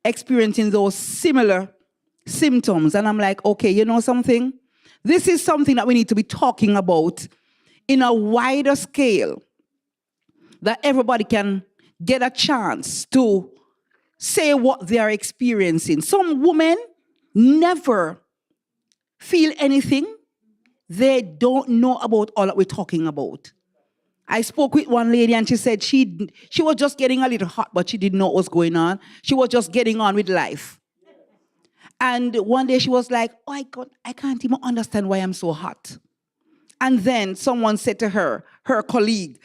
experiencing those similar symptoms. And I'm like, okay, you know something? This is something that we need to be talking about in a wider scale, that everybody can get a chance to say what they are experiencing. Some women never feel anything. They don't know about all that we're talking about. I spoke with one lady and she said she was just getting a little hot, but she didn't know what was going on. She was just getting on with life. And one day she was like, oh, I can't even understand why I'm so hot. And then someone said to her colleague,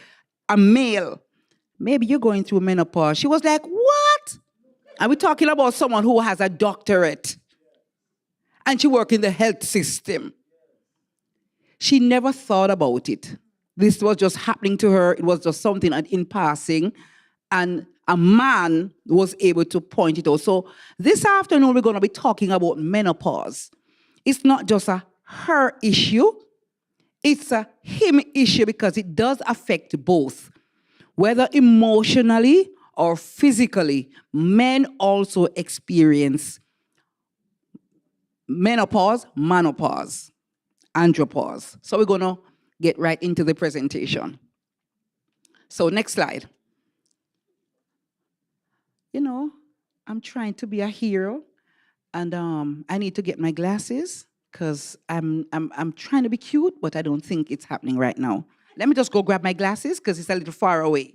a male, maybe you're going through menopause. She was like, what? And we're talking about someone who has a doctorate. And she works in the health system. She never thought about it. This was just happening to her. It was just something in passing. And a man was able to point it out. So this afternoon, we're going to be talking about menopause. It's not just a her issue. It's a him issue because it does affect both. Whether emotionally or physically, men also experience menopause, menopause, andropause. So we're going to get right into the presentation. So next slide. You know, I'm trying to be a hero, and I need to get my glasses because I'm trying to be cute, but I don't think it's happening right now. Let me just go grab my glasses because it's a little far away.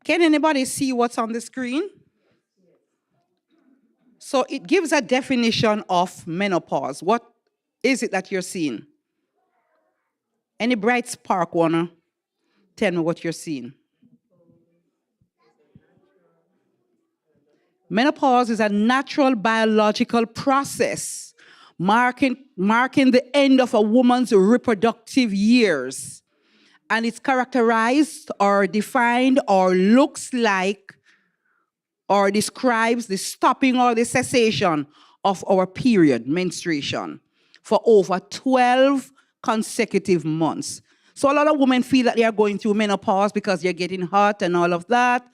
Can anybody see what's on the screen? So it gives a definition of menopause. What is it that you're seeing? Any bright spark wanna tell me what you're seeing? Menopause is a natural biological process marking the end of a woman's reproductive years. And it's characterized or defined or looks like or describes the stopping or the cessation of our period, menstruation, for over 12 consecutive months. So a lot of women feel that they are going through menopause because they're getting hot and all of that,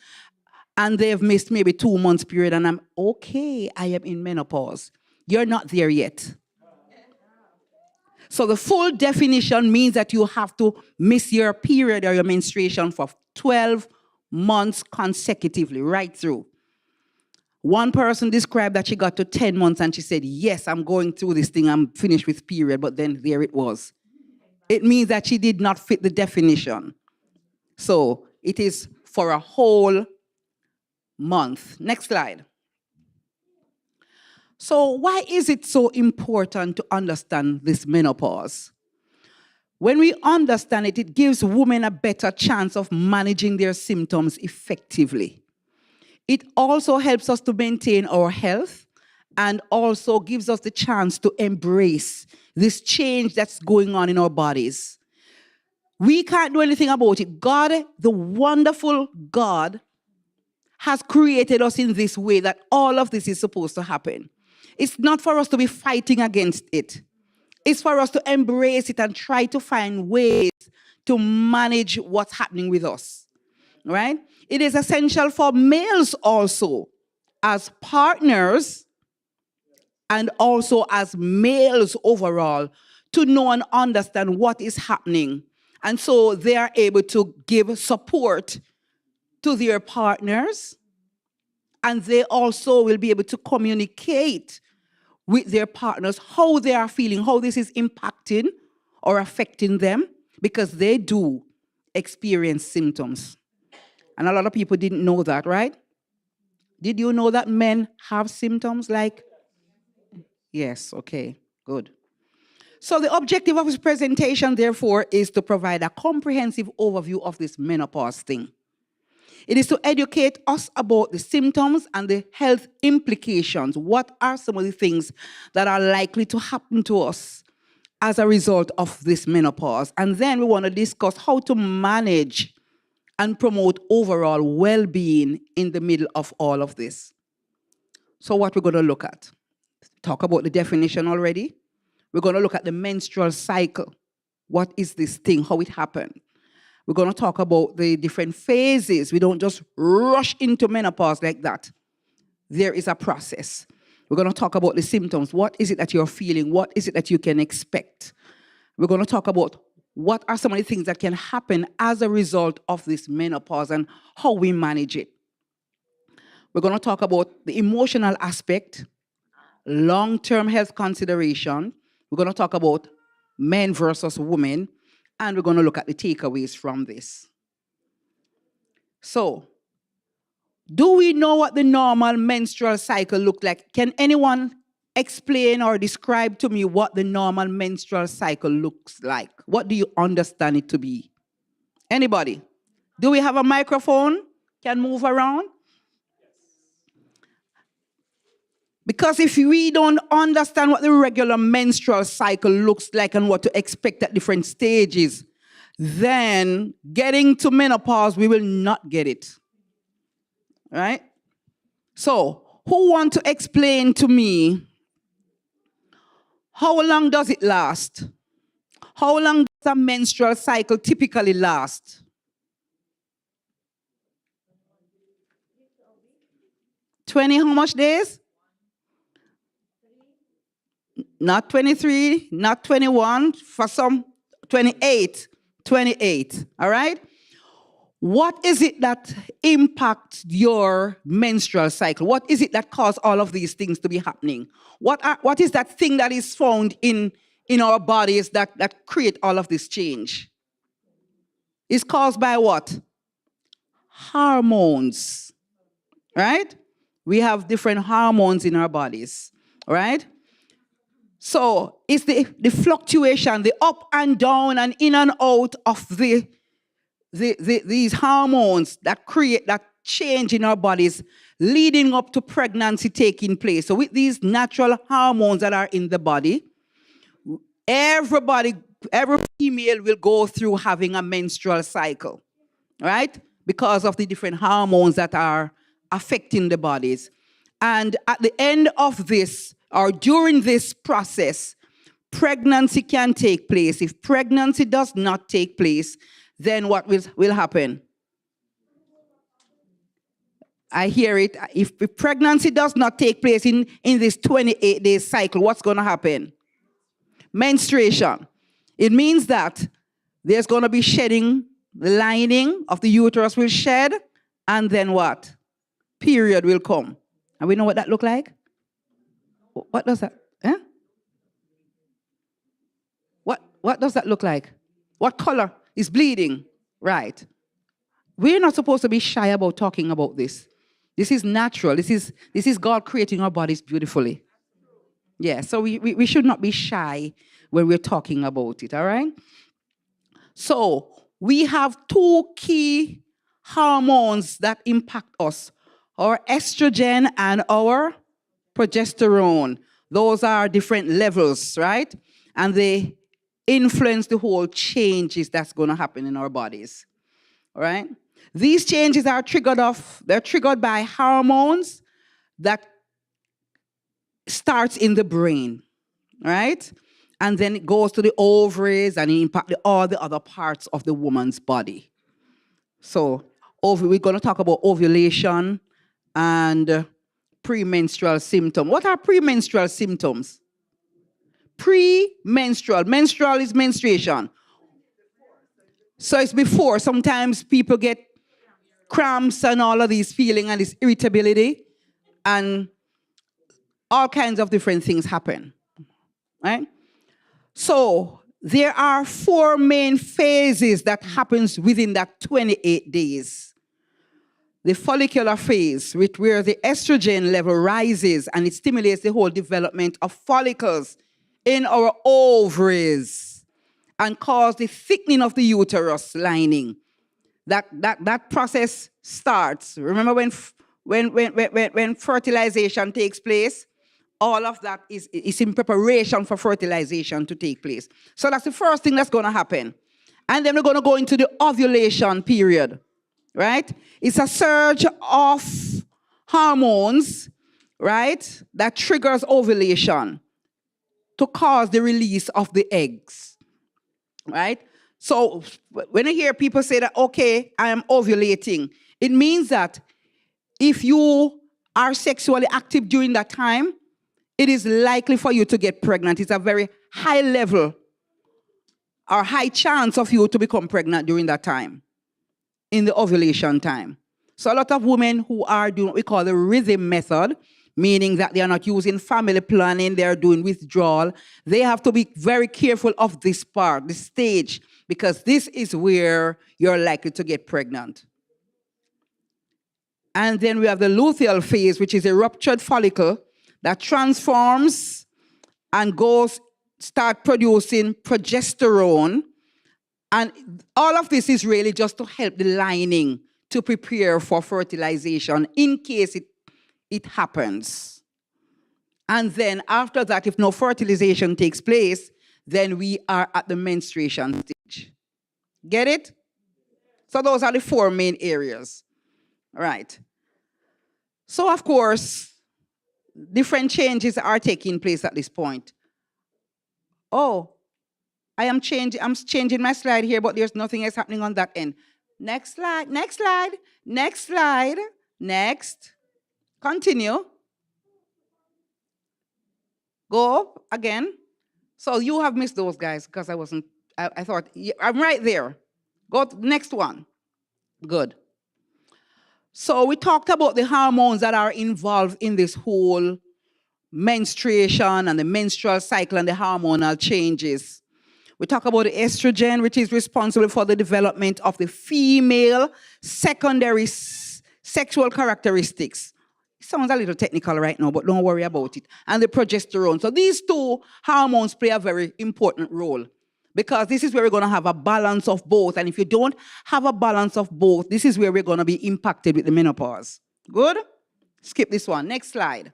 and they've missed maybe 2 months period, and I'm okay, I am in menopause. You're not there yet. So the full definition means that you have to miss your period or your menstruation for 12 months consecutively, right through. One person described that she got to 10 months and she said, yes, I'm going through this thing, I'm finished with period, but then there it was. It means that she did not fit the definition. So it is for a whole month. Next slide. So why is it so important to understand this menopause? When we understand it, it gives women a better chance of managing their symptoms effectively. It also helps us to maintain our health and also gives us the chance to embrace this change that's going on in our bodies. We can't do anything about it. God, the wonderful God, has created us in this way that all of this is supposed to happen. It's not for us to be fighting against it. It's for us to embrace it and try to find ways to manage what's happening with us, right? It is essential for males also, as partners and also as males overall, to know and understand what is happening. And so they are able to give support to their partners, and they also will be able to communicate with their partners how they are feeling, how this is impacting or affecting them, because they do experience symptoms. And a lot of people didn't know that, right? Did you know that men have symptoms like? Yes, okay, good. So the objective of this presentation, therefore, is to provide a comprehensive overview of this menopause thing. It is to educate us about the symptoms and the health implications. What are some of the things that are likely to happen to us? as a result of this menopause. And then we want to discuss how to manage and promote overall well-being in the middle of all of this. So what we're going to look at, talk about the definition already. We're going to look at the menstrual cycle. What is this thing? How it happened? We're going to talk about the different phases. We don't just rush into menopause like that. There is a process. We're going to talk about the symptoms. What is it that you're feeling? What is it that you can expect? We're going to talk about what are some of the things that can happen as a result of this menopause and how we manage it. We're going to talk about the emotional aspect, long-term health consideration. We're going to talk about men versus women, and we're going to look at the takeaways from this. So, do we know what the normal menstrual cycle looks like? Can anyone explain or describe to me what the normal menstrual cycle looks like? What do you understand it to be? Anybody? Do we have a microphone? Can move around? Because if we don't understand what the regular menstrual cycle looks like and what to expect at different stages, then getting to menopause, we will not get it. Right? So, who want to explain to me how long does it last? How long does a menstrual cycle typically last? 20 how much days? Not 23, not 21, for some 28. 28, all right? What is it that impacts your menstrual cycle? What is it that causes all of these things to be happening? What is that thing that is found in our bodies that create all of this change? It's caused by what? Hormones, right? We have different hormones in our bodies, right? So it's the fluctuation, the up and down and in and out of these hormones that create that change in our bodies leading up to pregnancy taking place. So with these natural hormones that are in the body, every female will go through having a menstrual cycle, right? Because of the different hormones that are affecting the bodies. And at the end of this, or during this process, pregnancy can take place. If pregnancy does not take place, then what will happen? I hear it. If pregnancy does not take place in this 28-day cycle, what's going to happen? Menstruation. It means that there's going to be shedding. The lining of the uterus will shed, and then what? Period will come. And we know what that looks like? What does that? Eh? What does that look like? What color is bleeding? Right. We're not supposed to be shy about talking about this. This is natural. This is God creating our bodies beautifully. Yeah, so we should not be shy when we're talking about it, all right? So we have two key hormones that impact us, our estrogen and our progesterone. Those are different levels, right? And they influence the whole changes that's going to happen in our bodies, all right? These changes are they're triggered by hormones that starts in the brain, right? And then it goes to the ovaries and it impacts all the other parts of the woman's body. So we're going to talk about ovulation and premenstrual symptoms. What are premenstrual symptoms? Premenstrual. Menstrual is menstruation. So it's before. Sometimes people get cramps and all of these feelings and this irritability and all kinds of different things happen, right? So there are 4 main phases that happens within that 28 days. The follicular phase, where the estrogen level rises and it stimulates the whole development of follicles in our ovaries and cause the thickening of the uterus lining. That process starts. Remember when fertilization takes place, all of that is in preparation for fertilization to take place. So that's the first thing that's going to happen. And then we're going to go into the ovulation period, right? It's a surge of hormones, right, that triggers ovulation to cause the release of the eggs, right? So when I hear people say that, okay, I am ovulating, it means that if you are sexually active during that time, it is likely for you to get pregnant. It's a very high level or high chance of you to become pregnant during that time, in the ovulation time. So a lot of women who are doing what we call the rhythm method, meaning that they are not using family planning, they are doing withdrawal, they have to be very careful of this part, this stage, because this is where you're likely to get pregnant. And then we have the luteal phase, which is a ruptured follicle that transforms and start producing progesterone. And all of this is really just to help the lining to prepare for fertilization in case it happens. And then after that, if no fertilization takes place, then we are at the menstruation stage. Get it? So those are the 4 main areas. All right. So of course, different changes are taking place at this point. Oh, I'm changing my slide here, but there's nothing else happening on that end. Next slide, next slide, next slide, next. Continue. Go again. So you have missed those guys because I thought, I'm right there. Go to the next one. Good. So we talked about the hormones that are involved in this whole menstruation and the menstrual cycle and the hormonal changes. We talk about the estrogen, which is responsible for the development of the female secondary sexual characteristics. It sounds a little technical right now, but don't worry about it. And the progesterone. So these 2 hormones play a very important role, because this is where we're going to have a balance of both. And if you don't have a balance of both, this is where we're going to be impacted with the menopause. Good? Skip this one. Next slide.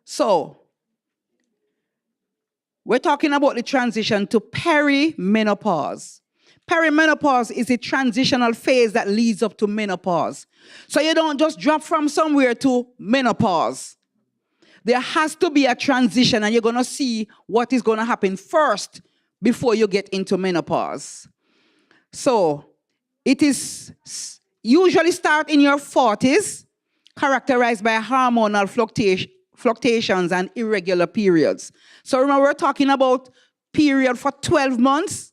So, we're talking about the transition to perimenopause. Perimenopause is a transitional phase that leads up to menopause. So you don't just drop from somewhere to menopause. There has to be a transition, and you're going to see what is going to happen first before you get into menopause. So it is usually start in your 40s, characterized by hormonal fluctuations and irregular periods. So remember, we're talking about period for 12 months.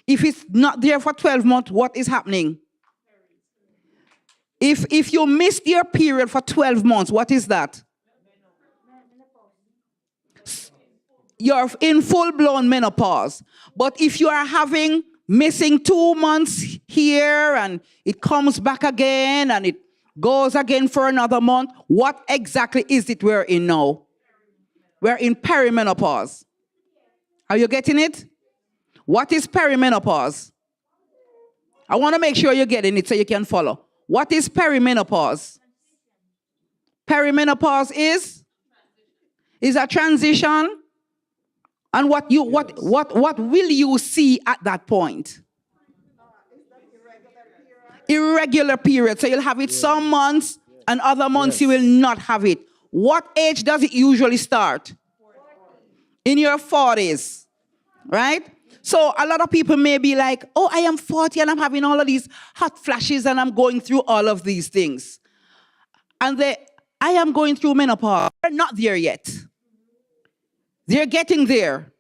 If it's not there for 12 months, what is happening? If you missed your period for 12 months, what is that? You're in full-blown menopause. But if you are missing 2 months here and it comes back again and it goes again for another month, what exactly is it we're in now? We're in perimenopause. Are you getting it? What is perimenopause? I want to make sure you're getting it so you can follow. What is perimenopause? Perimenopause is a transition. And what will you see at that point? Irregular period. So you'll have it some months and other months you will not have it. What age does it usually start? In your 40s, right? So a lot of people may be like, oh, I am 40 and I'm having all of these hot flashes and I'm going through all of these things. And I am going through menopause. They're not there yet. They're getting there,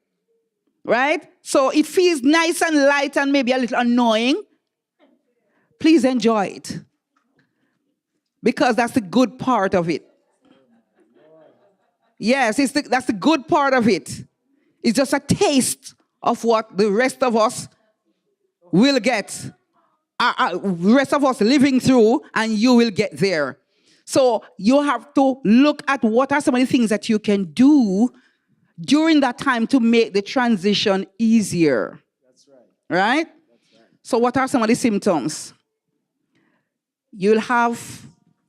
right? So it feels nice and light and maybe a little annoying. Please enjoy it, because that's the good part of it. Yes, that's the good part of it. It's just a taste of what the rest of us will get. The rest of us living through, and you will get there. So you have to look at what are some of the things that you can do during that time to make the transition easier. That's right. Right? That's right. So what are some of the symptoms? You'll have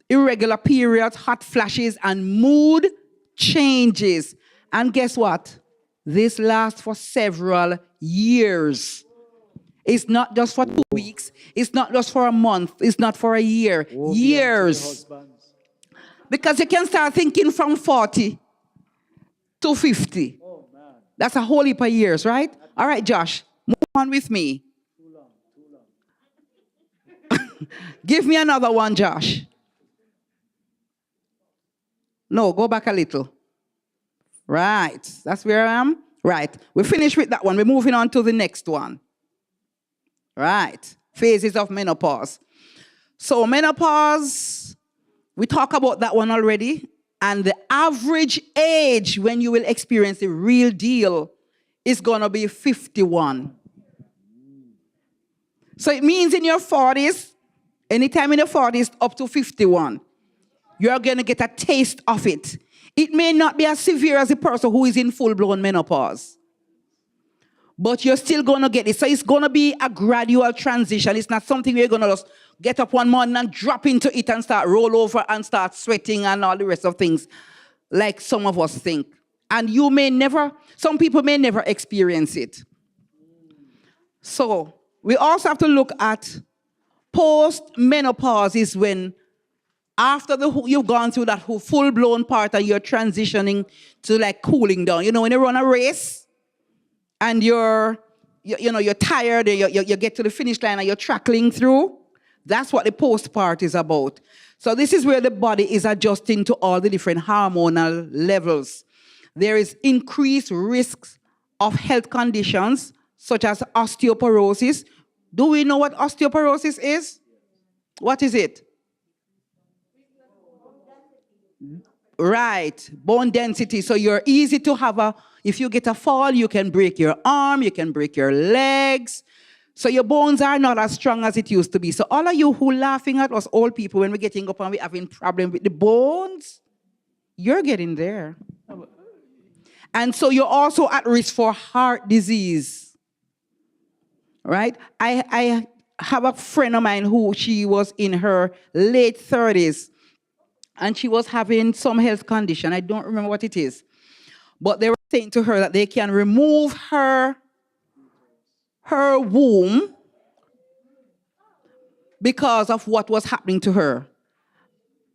irregular periods, hot flashes, and mood changes. And guess what? This lasts for several years. It's not just for 2 weeks. It's not just for a month. It's not for a year. Years. Because you can start thinking from 40 to 50. That's a whole heap of years, right? All right, Josh, move on with me. Too long. Give me another one, Josh. No, go back a little. Right, that's where I am. Right, we finished with that one. We're moving on to the next one. Right, phases of menopause. So menopause, we talked about that one already. And the average age when you will experience the real deal is going to be 51. So it means in your 40s, anytime in your 40s up to 51, you're going to get a taste of it. It may not be as severe as a person who is in full-blown menopause, but you're still going to get it. So it's going to be a gradual transition. It's not something you're going to just get up one morning and drop into it and start roll over and start sweating and all the rest of things like some of us think. And you may never, some people may never experience it. So we also have to look at post-menopause is when after you've gone through that whole full-blown part and you're transitioning to like cooling down. You know, when you run a race and you're tired and you get to the finish line and you're trackling through, that's what the post part is about. So this is where the body is adjusting to all the different hormonal levels. There is increased risks of health conditions such as osteoporosis. Do we know what osteoporosis is? What is it? Right, bone density. So you're easy to have if you get a fall, you can break your arm, you can break your legs. So your bones are not as strong as it used to be. So all of you who laughing at us old people when we're getting up and we're having problem with the bones, you're getting there. And so you're also at risk for heart disease. Right? I have a friend of mine who she was in her late 30s. And she was having some health condition. I don't remember what it is. But they were saying to her that they can remove her womb because of what was happening to her.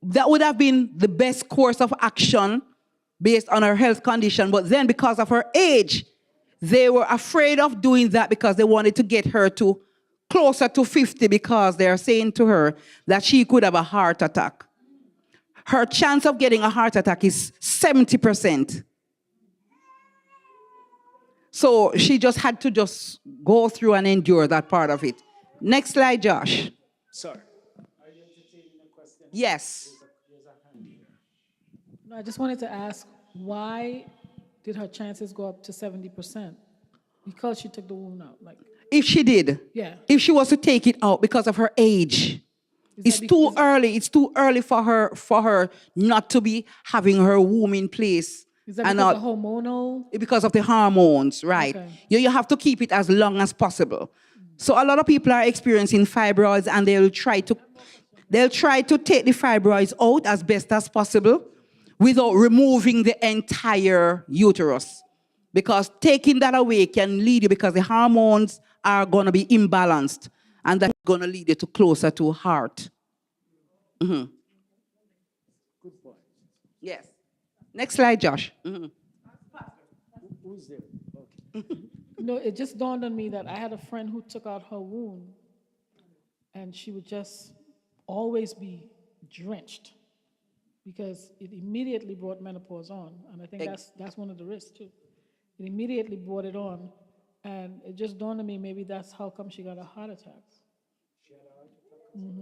That would have been the best course of action based on her health condition. But then because of her age, they were afraid of doing that because they wanted to get her to closer to 50 because they're saying to her that she could have a heart attack. Her chance of getting a heart attack is 70%. So she just had to just go through and endure that part of it. Next slide, Josh. Sorry. Are you entertaining a question? Yes. There's a hand here. No, I just wanted to ask, why did her chances go up to 70%? Because she took the wound out. If she did. Yeah. If she was to take it out because of her age. It's too early. It's too early for her not to be having her womb in place. Is that because of hormonal? Because of the hormones, right? Okay. You have to keep it as long as possible. So a lot of people are experiencing fibroids, and they'll try to take the fibroids out as best as possible without removing the entire uterus. Because taking that away can lead you, because the hormones are going to be imbalanced. And that's going to lead you to closer to heart. Mm-hmm. Good point. Yes. Next slide, Josh. Mm-hmm. Who's there? Okay. No, it just dawned on me that I had a friend who took out her wound, and she would just always be drenched because it immediately brought menopause on. And I think that's one of the risks, too. It immediately brought it on. And it just dawned on me, maybe that's how come she got a heart attack.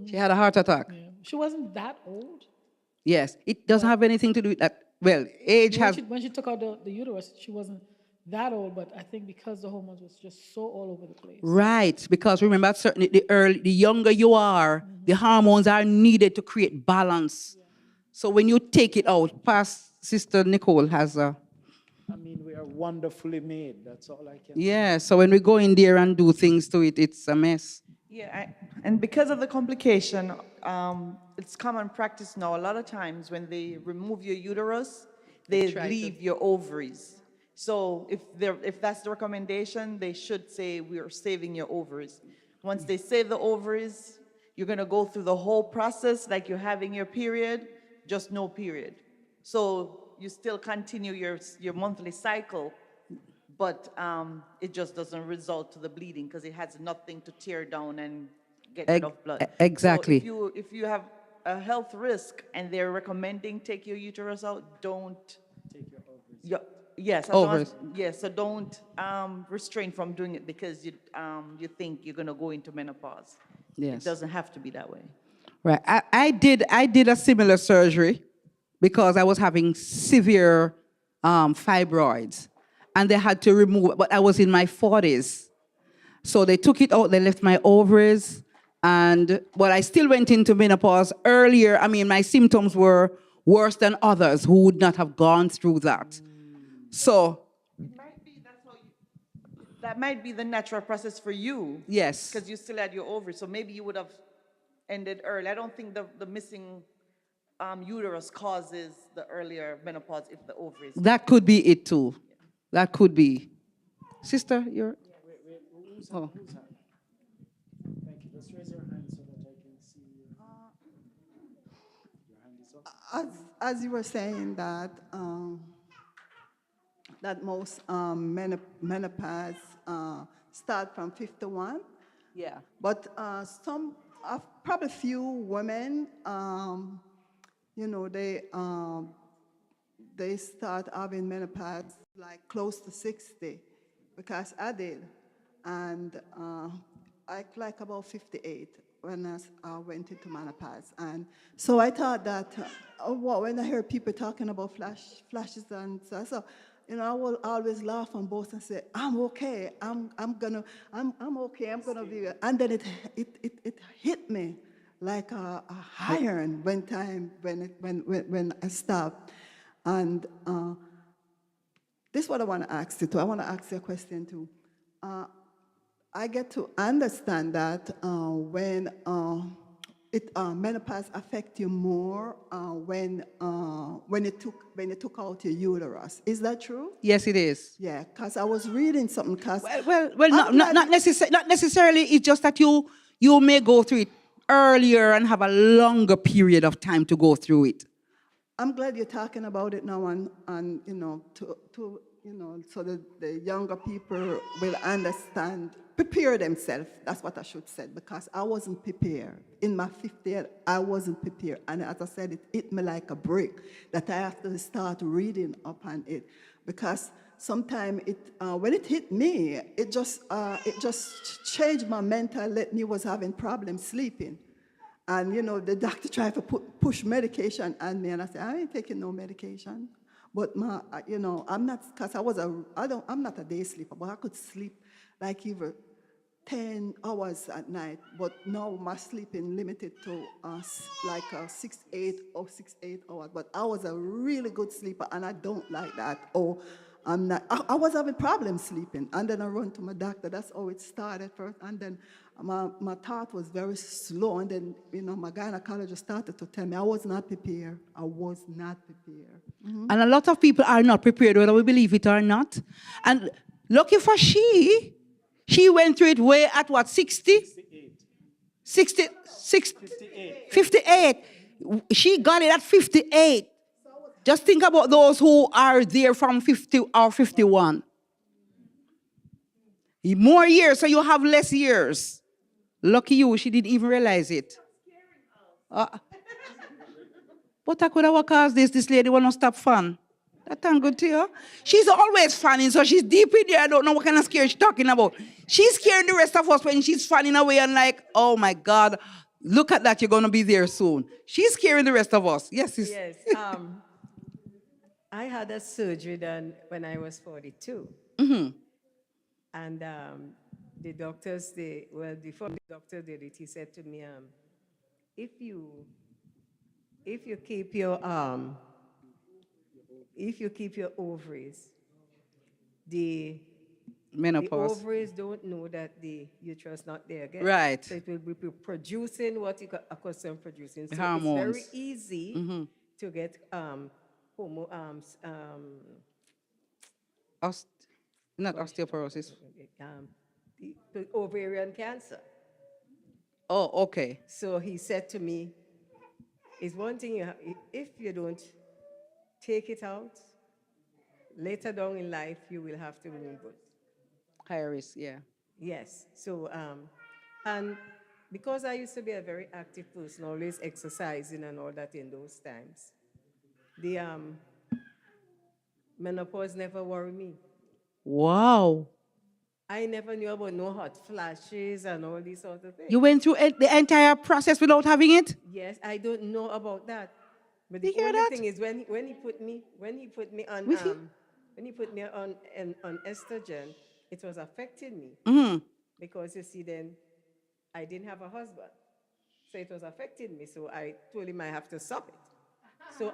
She had a heart attack. Yeah. She wasn't that old. Yes. It doesn't have anything to do with that. Well, age has... When she took out the uterus, she wasn't that old, but I think because the hormones was just so all over the place. Right. Because remember, certainly the younger you are, the hormones are needed to create balance. Yeah. So when you take it out, past Sister Nicole has a... I mean, we are wonderfully made. That's all I can say. Yeah, so when we go in there and do things to it, it's a mess. Yeah, and because of the complication, it's common practice now. A lot of times when they remove your uterus, they try to. leave your ovaries. So if that's the recommendation, they should say we are saving your ovaries. Once they save the ovaries, you're gonna go through the whole process like you're having your period, just no period. So you still continue your monthly cycle, but it just doesn't result to the bleeding because it has nothing to tear down and get rid of blood. So Exactly. if you have a health risk and they're recommending take your uterus out, don't. Take your ovaries. Yes, as long as, Ovaries. yes. So don't restrain from doing it because you think you're gonna go into menopause. It Yes. doesn't have to be that way. Right. I did a similar surgery because I was having severe fibroids, and they had to remove. But I was in my 40s, so they took it out. They left my ovaries, and but I still went into menopause earlier. I mean, my symptoms were worse than others who would not have gone through that. So That might be the natural process for you. yes, Because you still had your ovaries, so maybe you would have ended early. I don't think the missing uterus causes the earlier menopause if the ovaries. that could be it too. That could be. Sister, you're. Who's Oh. who's hand? Thank you. Just raise your hand so that I can see your hand is up. As you were saying that that most menopause start from 51, Yeah. but some probably few women, you know, they start having menopause like close to 60, because I did, and I like about 58 when I went into menopause. And so I thought that when I hear people talking about flashes and so, you know, I will always laugh on both and say, I'm okay, I'm okay, I'm gonna be, and then it hit me like a iron when I stopped. And this is what I want to ask you too. I want to ask you a question too. I get to understand that when menopause affect you more when you took out your uterus. Is that true? Yes, it is. Yeah, because I was reading something. Because Well, not necessarily. It's just that you may go through it earlier and have a longer period of time to go through it. I'm glad you're talking about it now, and you know, to you know, so that the younger people will understand, prepare themselves. That's what I should say, because I wasn't prepared. In my 50th, I wasn't prepared, and as I said, it hit me like a brick that I have to start reading up on it, because sometimes when it hit me, it just changed my mental. Let me was having problems sleeping. And, you know, the doctor tried to push medication on me, and I said, I ain't taking no medication. But you know, I'm not, because I'm not a day sleeper, but I could sleep like even 10 hours at night. But now my sleeping limited to like 6, 8 hours. But I was a really good sleeper, and I don't like that. Or I'm not, I was having problems sleeping. And then I run to my doctor. That's how it started first. And then my thought was very slow. And then, you know, my gynecologist started to tell me I was not prepared. I was not prepared. And a lot of people are not prepared, whether we believe it or not. And lucky for she went through it way at what, 60? 60, 58. She got it at 58. Just think about those who are there from 50 or 51. More years, so you have less years. Lucky you, she didn't even realize it. But I could have caused this lady will not stop fun. That sounds good to you. She's always funning, so she's deep in there. I don't know what kind of scare she's talking about. She's scaring the rest of us when she's funning away and like, oh my God, look at that, you're going to be there soon. She's scaring the rest of us. Yes, sis. Yes. I had a surgery done when I was 42. And the doctors, before the doctor did it, he said to me, if you keep your ovaries, the Menopause. The ovaries don't know that the uterus not there again. Right. So it will be producing what you got accustomed producing. So it's very Hormones. easy to get homo, Ost- Not osteoporosis. um, the ovarian cancer. Oh, okay. So he said to me, it's one thing if you don't take it out, later down in life, you will have to remove it. High risk, yeah. Yes. So, and because I used to be a very active person, always exercising and all that in those times, the menopause never worried me. Wow. I never knew about no hot flashes and all these sort of things. You went through the entire process without having it? Yes, I don't know about that. But You the hear only that? thing is when he put me on Really? when he put me on estrogen, it was affecting me because you see then I didn't have a husband, so it was affecting me. So I told him I have to stop it. So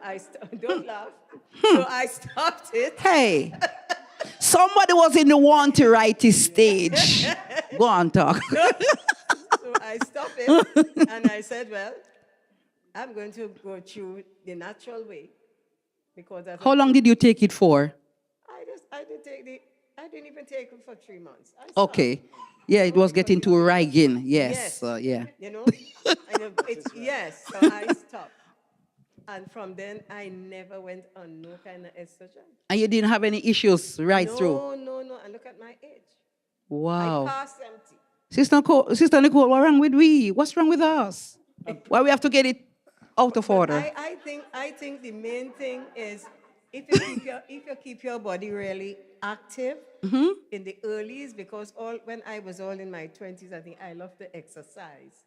don't laugh. So I stopped it. Hey, somebody was in the want-to-write stage. Go on, talk. So I stopped it, and I said, well, I'm going to go through the natural way because that's How long did you take it for? I didn't even take it for 3 months. I stopped. Okay. Yeah, it was getting too ragging. Yes. Yes. Yeah. You know, yes. So I stopped, and from then I never went on no kind of estrogen. And you didn't have any issues right through? No. And look at my age. I Wow. passed empty. Sister Nicole, what's wrong with we? What's wrong with us? Why we have to get it out of But order? I think the main thing is if you keep your body really active in the earlies, because when I was all in my 20s, I think I loved to exercise.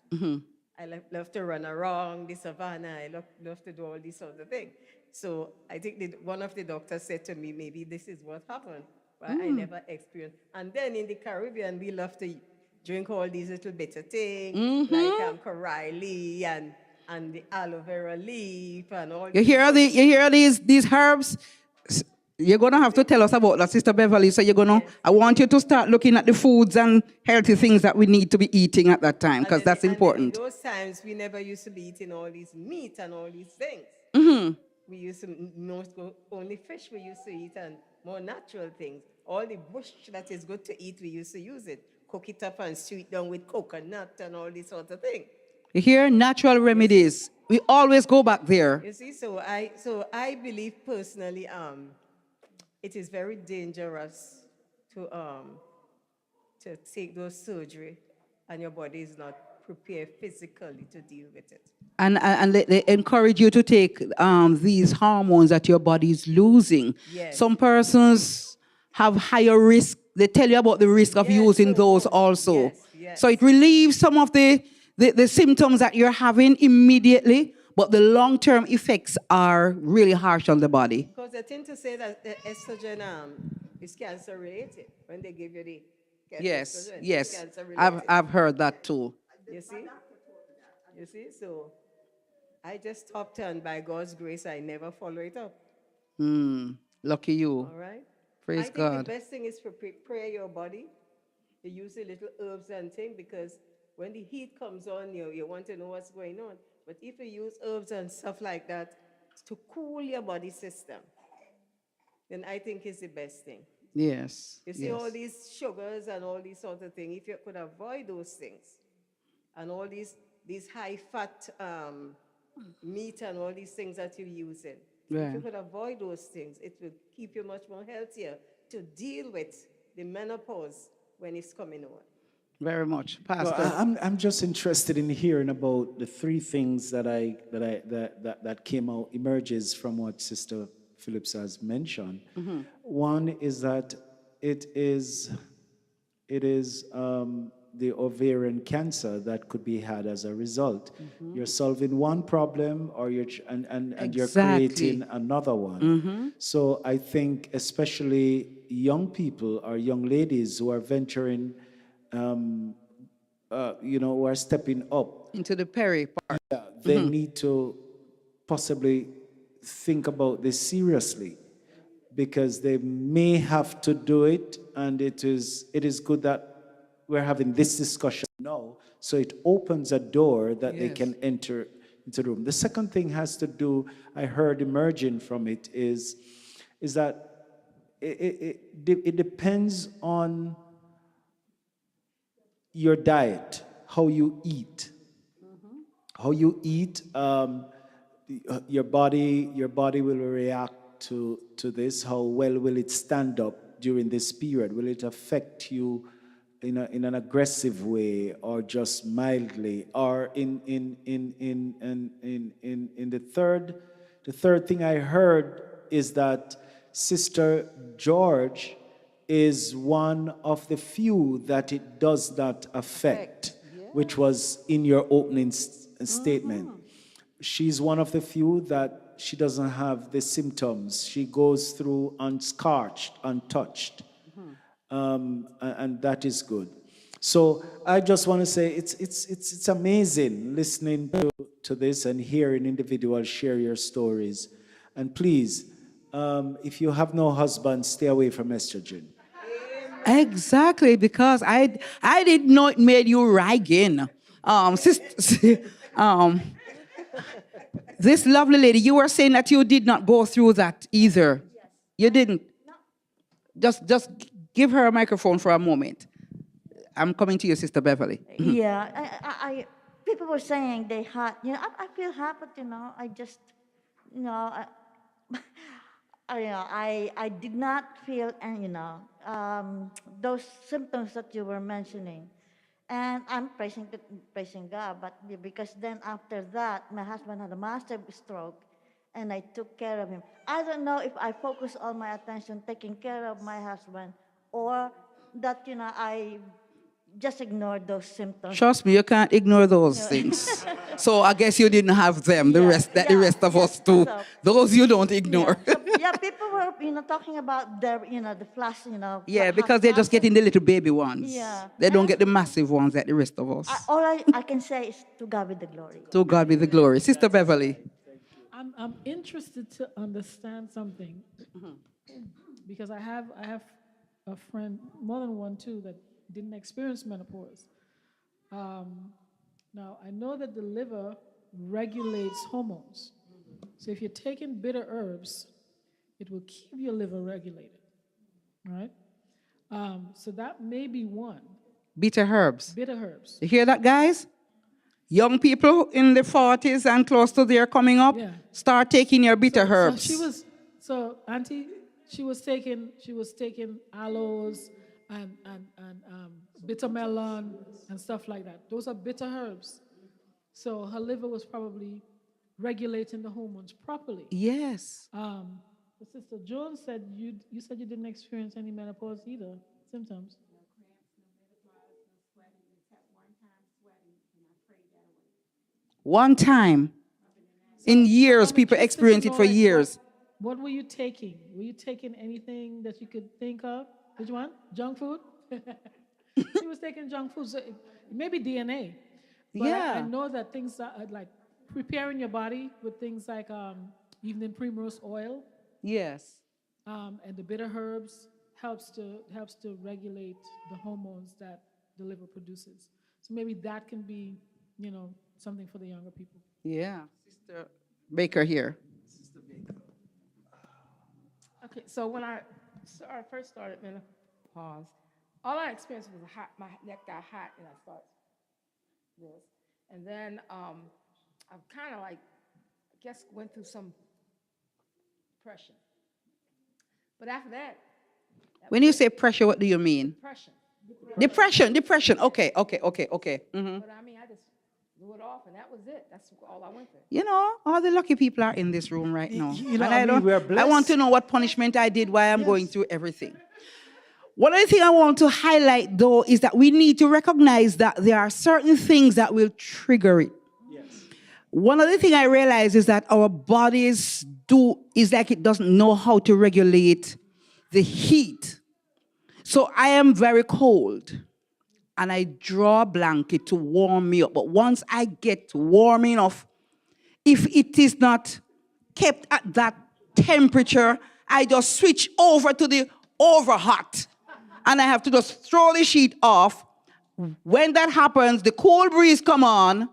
I love to run around the savannah. I love to do all these sorts of things. So I think one of the doctors said to me, maybe this is what happened, but I never experienced. And then in the Caribbean, we love to drink all these little bitter things, like Coralie and the aloe vera leaf and all. You hear these herbs? You're gonna have to tell us about that, Sister Beverly. So I want you to start looking at the foods and healthy things that we need to be eating at that time, because that's important. In those times, we never used to be eating all these meat and all these things. We used to only fish we used to eat and more natural things. All the bush that is good to eat, we used to use it. Cook it up and stew it down with coconut and all these sort of things. You hear? Natural remedies. We always go back there. You see, so I believe personally, it is very dangerous to take those surgery, and your body is not prepared physically to deal with it. And they encourage you to take these hormones that your body is losing. Yes. Some persons have higher risk. They tell you about the risk of using those also. Yes. So it relieves some of the symptoms that you're having immediately, but the long-term effects are really harsh on the body. Because they tend to say that the estrogen is cancer-related when they give you the Yes, estrogen. It's yes. cancer-related. I've heard that too. You see, so I just stopped, and by God's grace, I never follow it up. Lucky you. All right? Praise I think God. the best thing is to prepare your body. You use the little herbs and things, because when the heat comes on, you want to know what's going on. But if you use herbs and stuff like that to cool your body system, then I think it's the best thing. Yes. You see, yes. all these sugars and all these sort of things, if you could avoid those things, and all these high-fat meat and all these things that you're using, if you could avoid those things, it would keep you much more healthier to deal with the menopause when it's coming on. Very much, Pastor. Well, I'm just interested in hearing about the three things that came out, emerges from what Sister Phillips has mentioned. One is that it is the ovarian cancer that could be had as a result. You're solving one problem, or you're creating another one. So I think especially young people or young ladies who are venturing, who are stepping up, Into the peri part. they need to possibly think about this seriously. because they may have to do it, and it is good that we're having this discussion now, so it opens a door that they can enter into the room. The second thing has to do, I heard emerging from it, is that it depends on your diet, how you eat. How you eat, your body will react to this. How well will it stand up during this period? Will it affect you in an aggressive way, or just mildly? Or in the third thing I heard is that Sister George is one of the few that it does not affect, which was in your opening statement. She's one of the few that she doesn't have the symptoms. She goes through unscorched, untouched, and that is good. So I just want to say it's amazing listening to this and hearing individuals share your stories. And please, if you have no husband, stay away from estrogen. Exactly, because I didn't know it made you ragging. This lovely lady, you were saying that you did not go through that either. You didn't. Just give her a microphone for a moment. I'm coming to you, Sister Beverly. Yeah, people were saying they hot. I feel hot, but I just, you know, I did not feel, and those symptoms that you were mentioning, and I'm praising God. But because then after that, my husband had a massive stroke, and I took care of him. I don't know if I focus all my attention taking care of my husband, or that I just ignored those symptoms. Trust me, you can't ignore those things. So I guess you didn't have them. The rest of us do. So, those you don't ignore. People were talking about their the flash Yeah, because they're just getting the little baby ones. Yeah. They don't get the massive ones like the rest of us. All I can say is to God be the glory. To God be the glory. Sister Beverly. I'm interested to understand something because I have a friend, more than one too, that didn't experience menopause. Now, I know that the liver regulates hormones. So if you're taking bitter herbs, it will keep your liver regulated, right? So that may be one. Bitter herbs. Bitter herbs. You hear that, guys? Young people in the 40s and close to there coming up, start taking your bitter herbs. Auntie, she was taking aloes and bitter melon and stuff like that. Those are bitter herbs. So her liver was probably regulating the hormones properly. Yes. Sister Jones said you said you didn't experience any menopause either, symptoms. One time. In years, people experience it for years. What were you taking? Were you taking anything that you could think of? Which one? Junk food? She was taking junk food. So maybe DNA. But I know that things are like preparing your body with things like evening primrose oil. Yes. And the bitter herbs helps to regulate the hormones that the liver produces. So maybe that can be, something for the younger people. Yeah. Sister Baker here. Okay, so when I first started menopause, all I experienced was my neck got hot and I started this. And then I kind of went through some depression. But after that. When you say pressure, what do you mean? Depression. Okay. Mm-hmm. But I mean, I just blew it off and that was it. That's all I went through. All the lucky people are in this room right now. We're blessed. I want to know what punishment I did, why I'm going through everything. One other thing I want to highlight, though, is that we need to recognize that there are certain things that will trigger it. Yes. One other thing I realize is that our bodies is like it doesn't know how to regulate the heat. So I am very cold, and I draw a blanket to warm me up. But once I get warm enough, if it is not kept at that temperature I just switch over to the over hot. And I have to just throw the sheet off. When that happens, the cool breeze come on.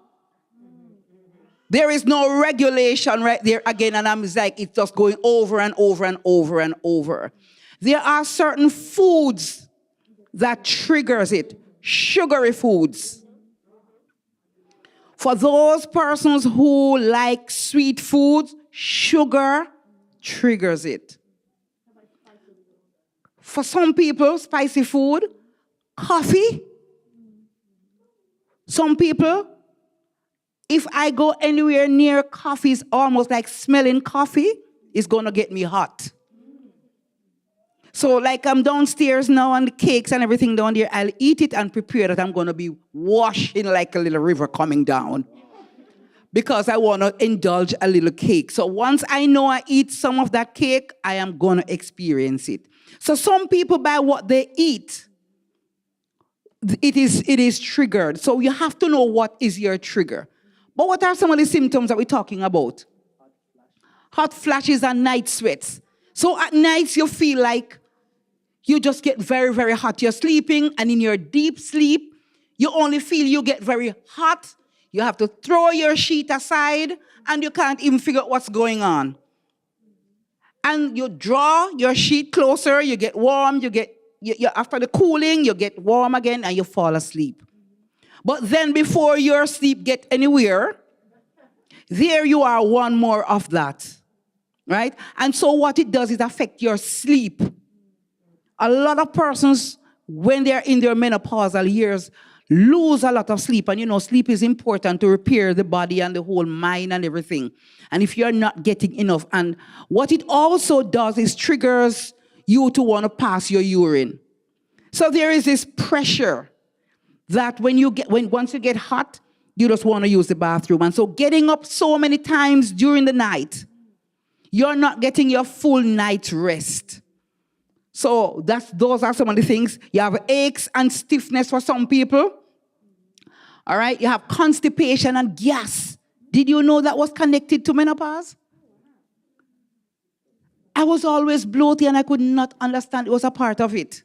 There is no regulation right there again. And I'm like, it's just going over and over and over and over. There are certain foods that triggers it. Sugary foods. For those persons who like sweet foods, sugar triggers it. For some people, spicy food, coffee. Some people, if I go anywhere near coffee, it's almost like smelling coffee, it's going to get me hot. So like I'm downstairs now on the cakes and everything down there, I'll eat it and prepare that I'm going to be washing like a little river coming down. Because I want to indulge a little cake. So once I know I eat some of that cake, I am going to experience it. So some people, by what they eat, it is triggered. So you have to know what is your trigger. But what are some of the symptoms that we're talking about? Hot flashes and night sweats. So at nights you feel like you just get very, very hot. You're sleeping, and in your deep sleep, you only feel you get very hot. You have to throw your sheet aside, and you can't even figure out what's going on. And you draw your sheet closer, you get warm, after the cooling, you get warm again, and you fall asleep. But then before your sleep get anywhere, there you are, one more of that, right? And so what it does is affect your sleep. A lot of persons, when they're in their menopausal years, lose a lot of sleep. And you know, sleep is important to repair the body and the whole mind and everything. And if you're not getting enough, and what it also does is triggers you to want to pass your urine. So there is this pressure that once you get hot, you just want to use the bathroom. And so getting up so many times during the night, you're not getting your full night rest. So those are some of the things. You have aches and stiffness for some people. All right, you have constipation and gas. Did you know that was connected to menopause? I was always bloated and I could not understand it was a part of it.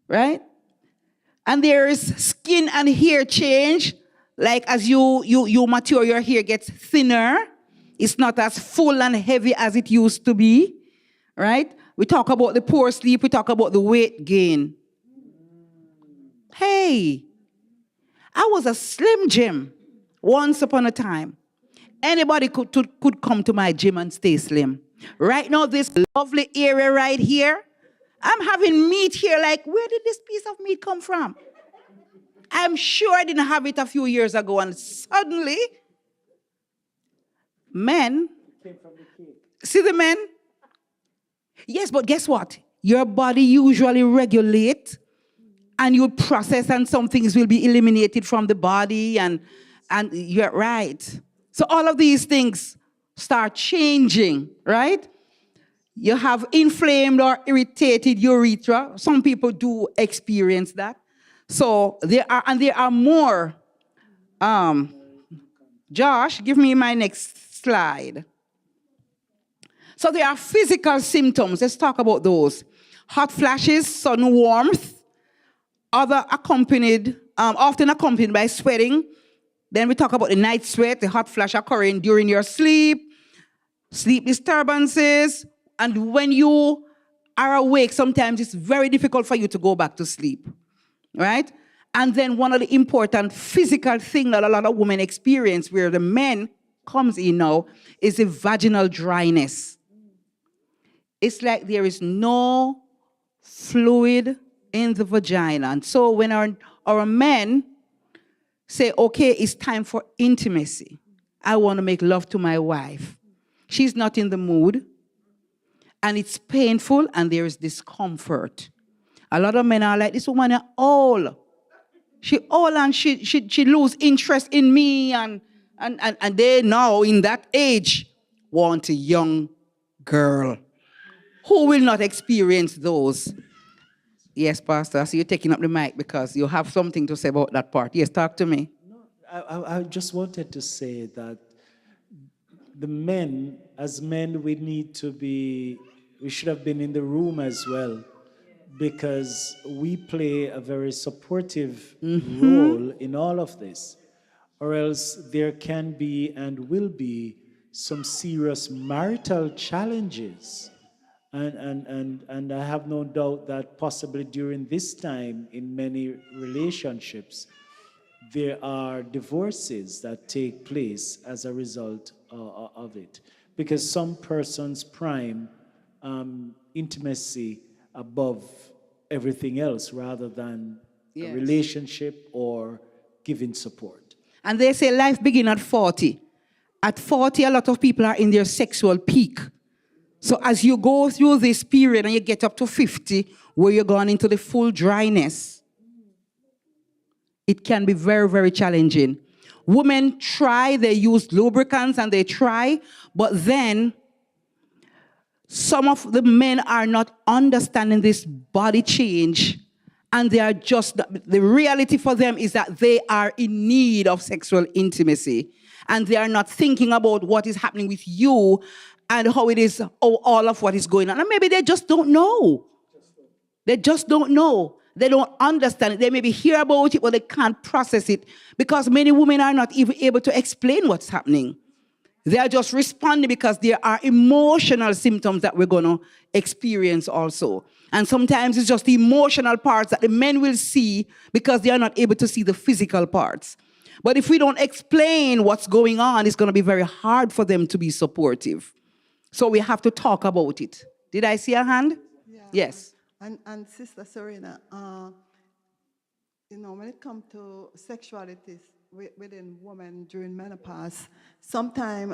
Right? And there is skin and hair change. Like as you mature, your hair gets thinner. It's not as full and heavy as it used to be. Right? We talk about the poor sleep. We talk about the weight gain. Hey, I was a Slim Jim once upon a time. Anybody could come to my gym and stay slim. Right now, this lovely area right here, I'm having meat here. Like, where did this piece of meat come from? I'm sure I didn't have it a few years ago, and suddenly, men, see the men? Yes, but guess what? Your body usually regulates, and you process, and some things will be eliminated from the body, and you're right. So all of these things start changing, right? You have inflamed or irritated urethra. Some people do experience that. So there are more. Josh, give me my next slide. So there are physical symptoms. Let's talk about those. Hot flashes, sudden warmth, often accompanied by sweating. Then we talk about the night sweat, the hot flash occurring during your sleep disturbances, and when you are awake, sometimes it's very difficult for you to go back to sleep, right? And then one of the important physical things that a lot of women experience, where the men comes in now, is the vaginal dryness. It's like there is no fluid in the vagina. And so when our men say, okay, it's time for intimacy. I want to make love to my wife. She's not in the mood. And it's painful and there is discomfort. A lot of men are like, this woman is old. She old and she lose interest in me. And they now in that age want a young girl. Who will not experience those? Yes, Pastor, I see you taking up the mic because you have something to say about that part. Yes, talk to me. No, I just wanted to say that the men, as men, we need to be We should have been in the room as well, because we play a very supportive role in all of this. Or else there can be and will be some serious marital challenges. And I have no doubt that possibly during this time in many relationships, there are divorces that take place as a result of it. Because some persons prime intimacy above everything else rather than a relationship or giving support. And they say life begins at 40. At 40, a lot of people are in their sexual peak. So as you go through this period and you get up to 50, where you're going into the full dryness, it can be very, very challenging. Women try, they use lubricants and they try, but then some of the men are not understanding this body change, and they are just, the reality for them is that they are in need of sexual intimacy, and they are not thinking about what is happening with you and how it is, all of what is going on. And maybe they just don't know. They just don't know. They don't understand it. They maybe hear about it, but they can't process it, because many women are not even able to explain what's happening. They are just responding because there are emotional symptoms that we're going to experience also. And sometimes it's just the emotional parts that the men will see because they are not able to see the physical parts. But if we don't explain what's going on, it's going to be very hard for them to be supportive. So we have to talk about it. Did I see a hand? Yeah. Yes. And Sister Serena, when it comes to sexuality within women during menopause, sometimes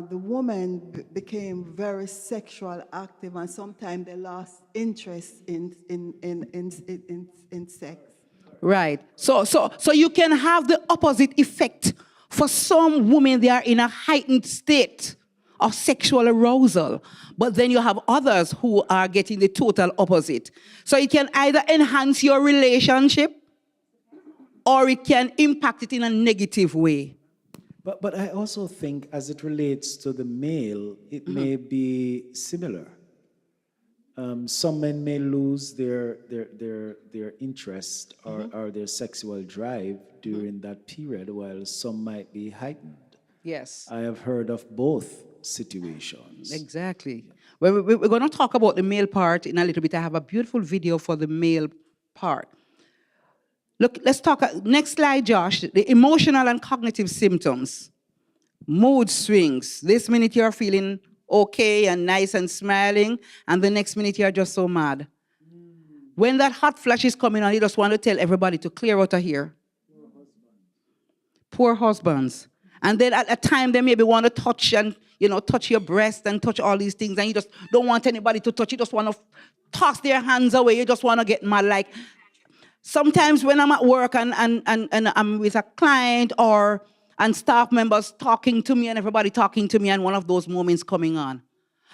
the woman became very sexual active, and sometimes they lost interest in sex. Right. So you can have the opposite effect. For some women, they are in a heightened state of sexual arousal, but then you have others who are getting the total opposite. So it can either enhance your relationship or it can impact it in a negative way. But I also think as it relates to the male, it may be similar. Some men may lose their interest or their sexual drive during that period, while some might be heightened. Yes. I have heard of both situations. Exactly. Well, we're going to talk about the male part in a little bit. I have a beautiful video for the male part. Look, let's talk. Next slide, Josh. The emotional and cognitive symptoms. Mood swings. This minute you're feeling okay and nice and smiling, and the next minute you're just so mad. When that hot flash is coming on, you just want to tell everybody to clear out of here. Poor husbands. And then at a time they maybe want to touch and, touch your breast and touch all these things, and you just don't want anybody to touch. You just want to toss their hands away. You just want to get mad. Like sometimes when I'm at work and I'm with a client and staff members talking to me and everybody talking to me, and one of those moments coming on,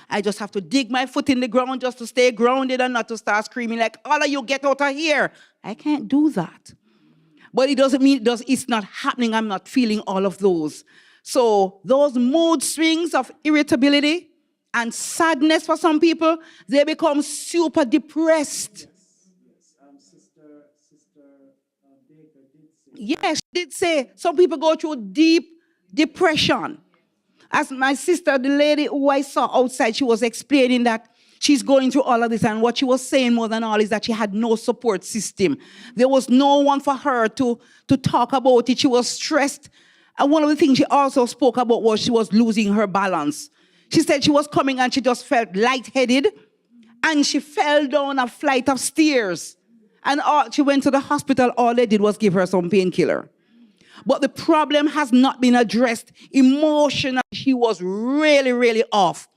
I just have to dig my foot in the ground just to stay grounded and not to start screaming like, all of you get out of here. I can't do that. But it doesn't mean it's not happening. I'm not feeling all of those. So those mood swings of irritability and sadness for some people, they become super depressed. Yes, she did say some people go through deep depression. As my sister, the lady who I saw outside, she was explaining that she's going through all of this, and what she was saying more than all is that she had no support system. There was no one for her to talk about it. She was stressed. And one of the things she also spoke about was she was losing her balance. She said she was coming and she just felt lightheaded, and she fell down a flight of stairs. And she went to the hospital. All they did was give her some painkiller. But the problem has not been addressed. Emotionally, she was really, really off.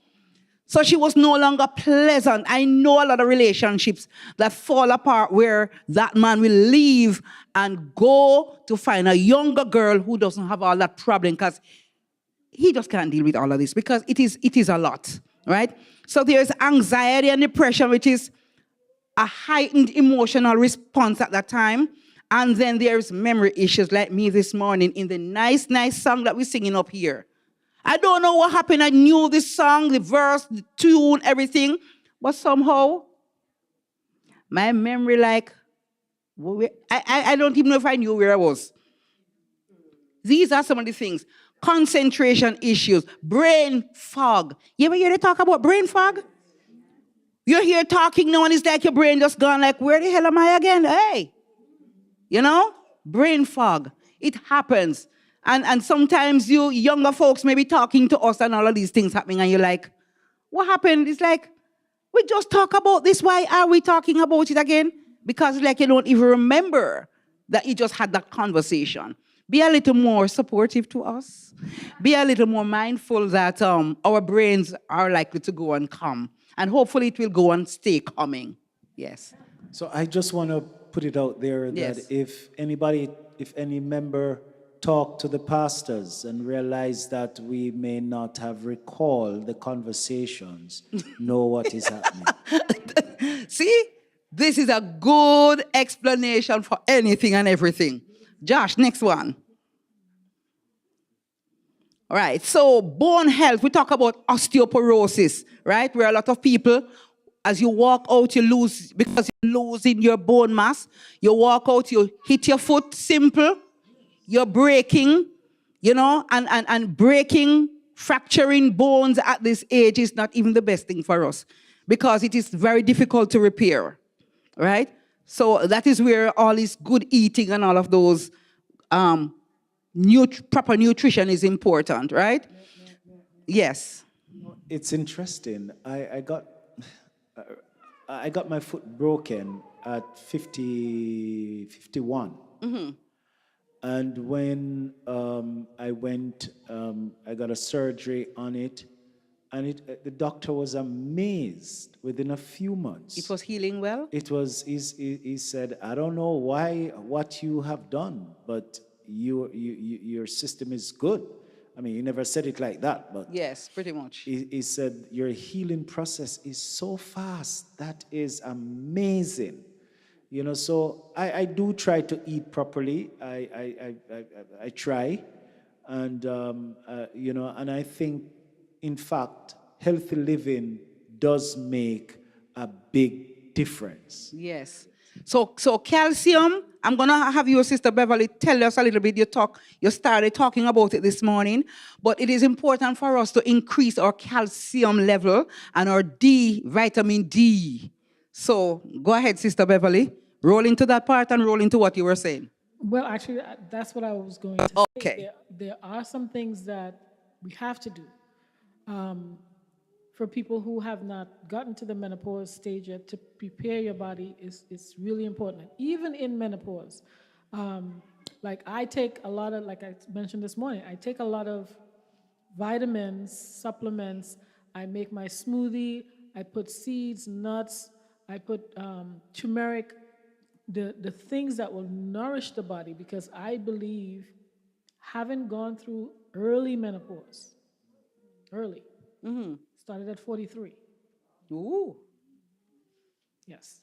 So she was no longer pleasant. I know a lot of relationships that fall apart where that man will leave and go to find a younger girl who doesn't have all that problem, because he just can't deal with all of this, because it is a lot, right? So there's anxiety and depression, which is a heightened emotional response at that time. And then there's memory issues, like me this morning in the nice song that we're singing up here. I don't know what happened. I knew this song, the verse, the tune, everything. But somehow, my memory, like, I don't even know if I knew where I was. These are some of the things. Concentration issues, brain fog. You ever hear they talk about brain fog? You're here talking now and it's like your brain just gone like, where the hell am I again? Hey, you know? Brain fog. It happens. And sometimes you younger folks may be talking to us and all of these things happening and you're like, what happened? It's like, we just talk about this. Why are we talking about it again? Because like you don't even remember that you just had that conversation. Be a little more supportive to us. Be a little more mindful that our brains are likely to go and come. And hopefully it will go and stay coming. Yes. So I just want to put it out there Yes. that if any member talk to the pastors and realize that we may not have recalled the conversations, know what is happening. See, this is a good explanation for anything and everything. Josh, next one. All right, so bone health, we talk about osteoporosis, right? Where a lot of people, as you walk out, you lose, because you're losing your bone mass. You walk out, you hit your foot, simple. You're breaking, you know, and breaking, fracturing bones at this age is not even the best thing for us because it is very difficult to repair, right? So that is where all this good eating and all of those proper nutrition is important, right? Yes. It's interesting. I got my foot broken at 51. And when I went, I got a surgery on it, and the doctor was amazed within a few months. It was healing well? It was, he said, I don't know what you have done, but your system is good. I mean, he never said it like that, but Yes, pretty much. he said, your healing process is so fast. That is amazing. You know, so I do try to eat properly. I try. And, you know, and I think, in fact, healthy living does make a big difference. Yes. So calcium, I'm going to have your sister Beverly tell us a little bit. You started talking about it this morning, but it is important for us to increase our calcium level and our vitamin D. So go ahead, Sister Beverly. Roll into that part and roll into what you were saying. Well, actually, that's what I was going to say. Okay. There are some things that we have to do. For people who have not gotten to the menopause stage yet, to prepare your body is really important. Even in menopause, like I take a lot of, like I mentioned this morning, I take a lot of vitamins, supplements. I make my smoothie. I put seeds, nuts. I put turmeric, the things that will nourish the body, because I believe, having gone through early menopause, started at 43. Ooh. Yes.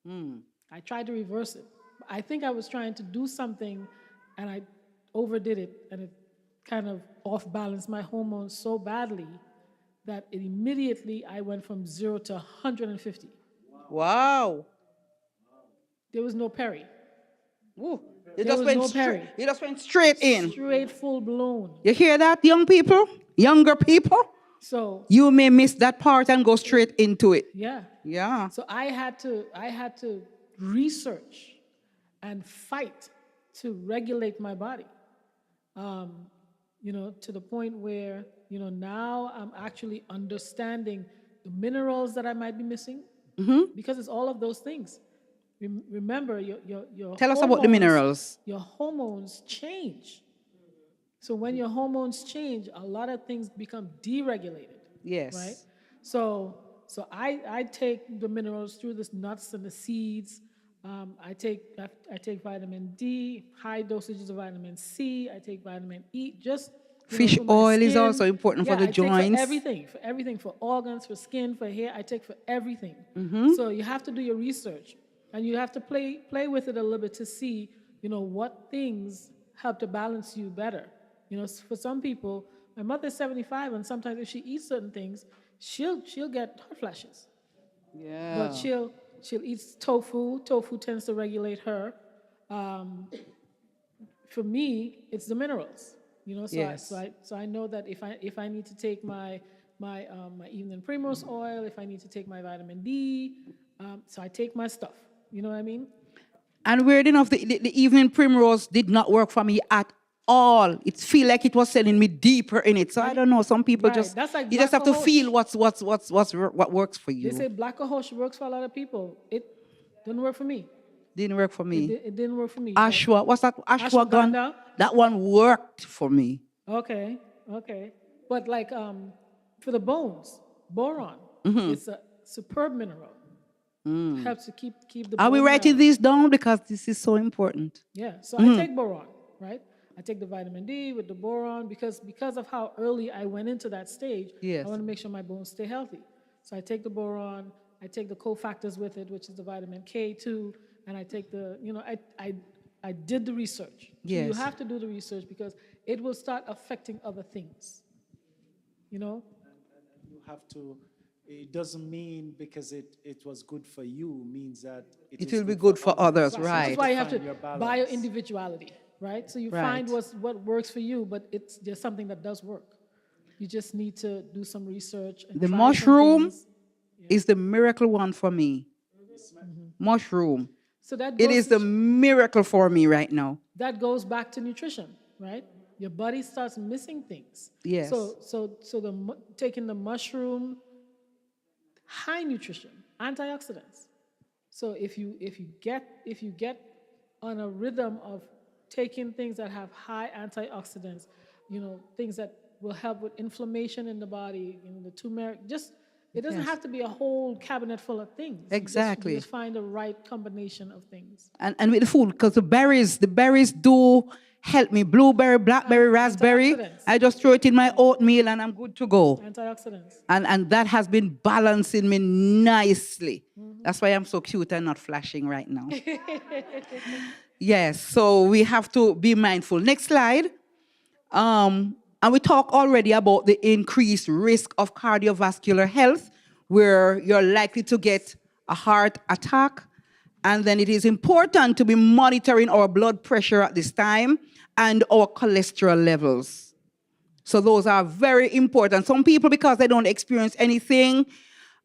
I tried to reverse it. I think I was trying to do something and I overdid it, and it kind of off balanced my hormones so badly that immediately I went from 0 to 150. Wow. There was no Perry. Ooh. There was no Perry. You just went straight in. Straight full blown. You hear that, young people? Younger people? So You may miss that part and go straight into it. yeah. Yeah. So I had to research and fight to regulate my body. You know, to the point where, you know, now I'm actually understanding the minerals that I might be missing, because it's all of those things. Remember, your Tell us about the minerals. Your hormones change. So when your hormones change, a lot of things become deregulated. Yes. Right? So I take the minerals through the nuts and the seeds. I take vitamin D, high dosages of vitamin C. I take vitamin E. Just Fish for my oil is skin. also important for the I take joints. for everything, for organs, for skin, for hair. I take for everything. So you have to do your research, and you have to play with it a little bit to see, you know, what things help to balance you better. You know, for some people, my mother's 75, and sometimes if she eats certain things, she'll get hot flashes. Yeah. But she'll eat tofu. Tofu tends to regulate her. Um, for me, it's the minerals. You know, Yes. so I know that if I need to take my evening primrose oil, if I need to take my vitamin D, so I take my stuff. You know what I mean? And weird enough, the evening primrose did not work for me at all. It feel like it was sending me deeper in it. So I don't know. Some people Right. just That's like you just black have to feel cohosh. what works for They you. say black cohosh works for a lot of people. It didn't work for me. Didn't work for me. It didn't work for me. Ashwa, what's that? Ashwagandha. Ashwagandha. That one worked for me. Okay, okay. But like for the bones, boron, Mm-hmm. it's a superb mineral. Helps to keep the Are we bone writing marrow. these down because this is so important? Yeah, so I take boron, right? I take the vitamin D with the boron because of how early I went into that stage. Yes. I want to make sure my bones stay healthy. So I take the boron, I take the cofactors with it, which is the vitamin K2, and I take the, I did the research. So you Yes. have to do the research because it will start affecting other things. You know? You have to, it doesn't mean because it was good for you means that It is will be good for others, So right? that's why you have to Find your balance. bio individuality, right? So you find Right. what works for you, but there's something that does work. You just need to do some research and The try some mushroom things. is the miracle one for me. Mushroom. So that It goes is the miracle for me right now. that goes back to nutrition, right? Your body starts missing things. Yes. So taking the mushroom, high nutrition, antioxidants. So if you get on a rhythm of taking things that have high antioxidants, things that will help with inflammation in the body, the turmeric, it doesn't Yes. have to be a whole cabinet full of things. Exactly. You just find the right combination of things. And with the food, because the berries do help me. Blueberry, blackberry, raspberry. Antioxidants. I just throw it in my oatmeal and I'm good to go. Antioxidants. And that has been balancing me nicely. That's why I'm so cute and not flashing right now. Yes, so we have to be mindful. Next slide. And we talked already about the increased risk of cardiovascular health, where you're likely to get a heart attack. And then it is important to be monitoring our blood pressure at this time and our cholesterol levels. So those are very important. Some people, because they don't experience anything,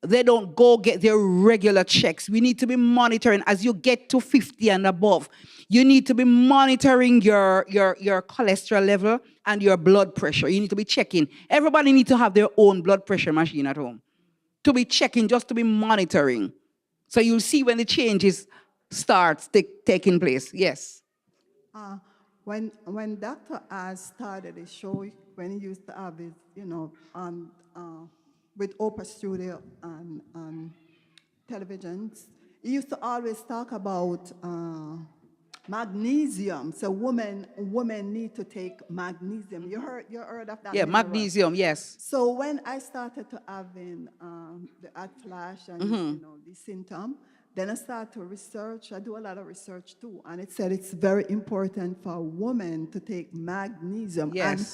they don't go get their regular checks. We need to be monitoring as you get to 50 and above. You need to be monitoring your cholesterol level and your blood pressure. You need to be checking. Everybody needs to have their own blood pressure machine at home. To be checking, just to be monitoring. So you'll see when the changes starts taking place. Yes. When Dr. Az started his show, when he used to have his, with Oprah Studio and televisions, he used to always talk about magnesium. So women need to take magnesium. You heard of that? Yeah, mineral? magnesium, yes. So when I started to having the hot flash and the symptom, then I started to research. I do a lot of research too, and it said it's very important for women to take magnesium. Yes. And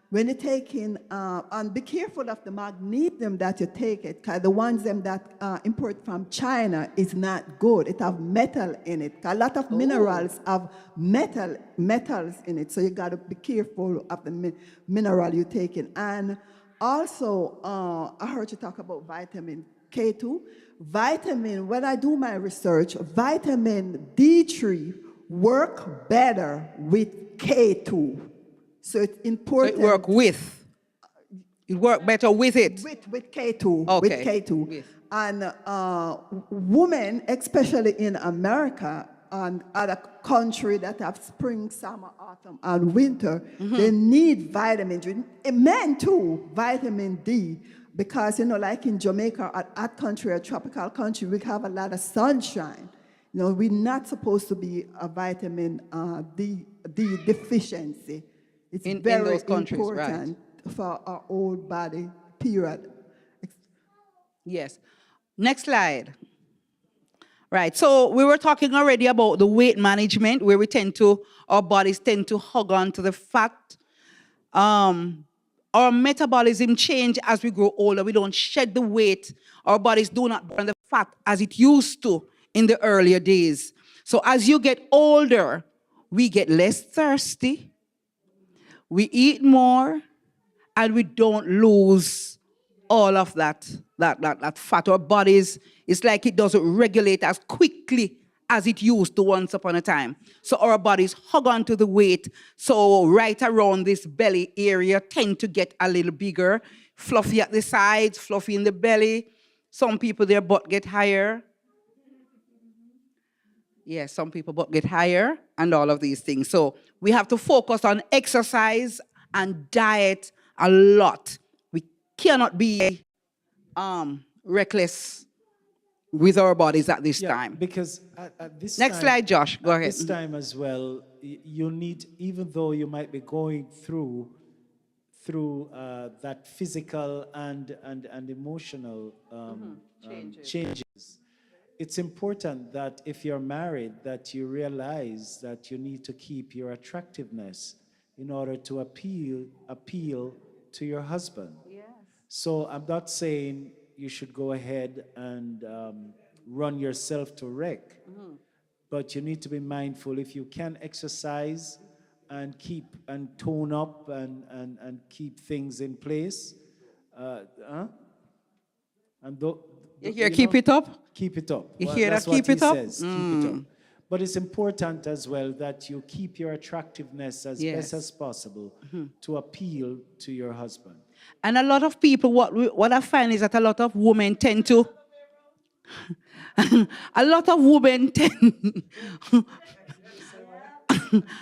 when you're taking, and be careful of the magnesium that you take it, because the ones them that import from China is not good. It have metal in it. A lot of minerals have metals in it, so you got to be careful of the mineral you're taking. And also, I heard you talk about vitamin K2. When I do my research, vitamin D3 work better with K2. So it's important. So it work with. It work better with it. With K2. Okay. With K2. With. And women, especially in America and other countries that have spring, summer, autumn, and winter, they need vitamin D. Men too, vitamin D. Because, like in Jamaica, a country, a tropical country, we have a lot of sunshine. We're not supposed to be a vitamin D deficiency. It's in very those countries, important for our old body, period. Yes. Next slide. Right, so we were talking already about the weight management, where our bodies tend to hug on to the fat. Our metabolism change as we grow older. We don't shed the weight. Our bodies do not burn the fat as it used to in the earlier days. So as you get older, we get less thirsty, we eat more, and we don't lose all of that fat. Our bodies, it's like it doesn't regulate as quickly as it used to once upon a time. So our bodies hug on to the weight. So right around this belly area tend to get a little bigger, fluffy at the sides, fluffy in the belly. Some people, their butt get higher. Yes, some people butt get higher and all of these things. So we have to focus on exercise and diet a lot. We cannot be reckless with our bodies at this time. Because at this Next time, slide, Josh. Go ahead. This time as well, you need, even though you might be going through that physical and emotional changes, it's important that if you're married, that you realize that you need to keep your attractiveness in order to appeal to your husband. Yes. So I'm not saying you should go ahead and run yourself to wreck, but you need to be mindful. If you can exercise and keep and tone up and keep things in place, you hear keep it up? Keep it up. You hear that's that? Keep it up? Says, keep it up. But it's important as well that you keep your attractiveness as best as possible to appeal to your husband. And a lot of people, what I find is that a lot of women tend to,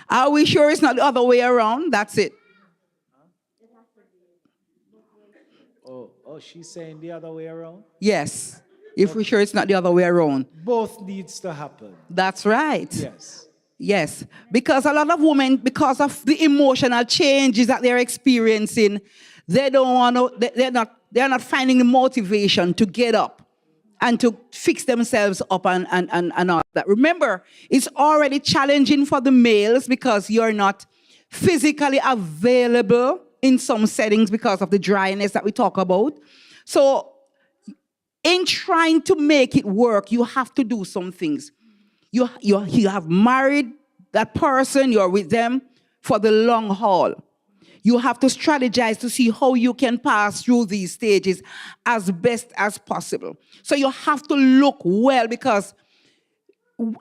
are we sure it's not the other way around? That's it. Oh, she's saying the other way around? Yes. If we're sure it's not the other way around. Both needs to happen. That's right. Yes. Yes. Because a lot of women, because of the emotional changes that they're experiencing, they don't want to, they're not finding the motivation to get up and to fix themselves up and all that. Remember, it's already challenging for the males because you're not physically available in some settings because of the dryness that we talk about. So in trying to make it work, you have to do some things. You have married that person, you're with them for the long haul. You have to strategize to see how you can pass through these stages as best as possible. So you have to look well, because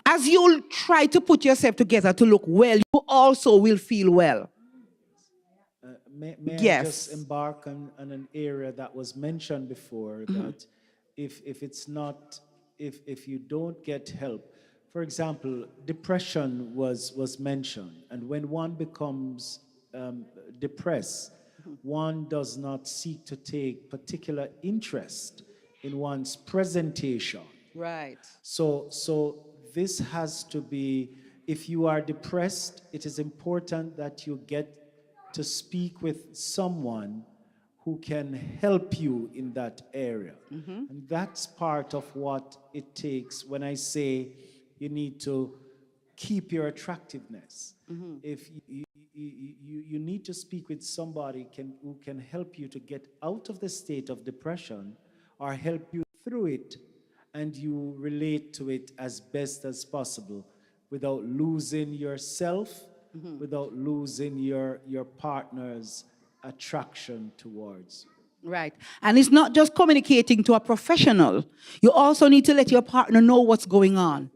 as you try to put yourself together to look well, you also will feel well. May I just embark on an area that was mentioned before, that if you don't get help, for example, depression was mentioned, and when one becomes depressed, one does not seek to take particular interest in one's presentation. Right. So this has to be, if you are depressed, it is important that you get to speak with someone who can help you in that area. And that's part of what it takes when I say you need to keep your attractiveness. If you need to speak with somebody who can help you to get out of the state of depression or help you through it, and you relate to it as best as possible without losing yourself, without losing your partner's attraction towards you. Right. And it's not just communicating to a professional. You also need to let your partner know what's going on.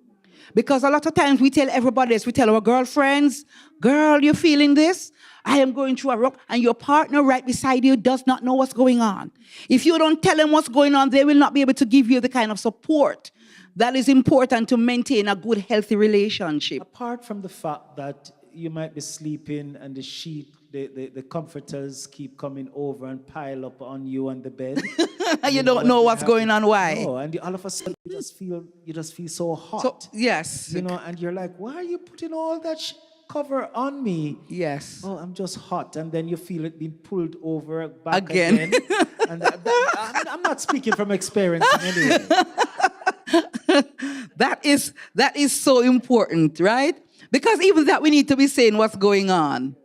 Because a lot of times we tell everybody else, we tell our girlfriends, girl, you're feeling this? I am going through a rough, and your partner right beside you does not know what's going on. If you don't tell them what's going on, they will not be able to give you the kind of support that is important to maintain a good, healthy relationship. Apart from the fact that you might be sleeping and the sheet, the comforters keep coming over and pile up on you on the bed. You don't know what's going on, why? No, and all of a sudden you just feel so hot. So, yes. You know, and you're like, why are you putting all that cover on me? Yes. Oh, I'm just hot. And then you feel it being pulled over back again. And I'm not speaking from experience in any way. That is so important, right? Because even that, we need to be saying what's going on.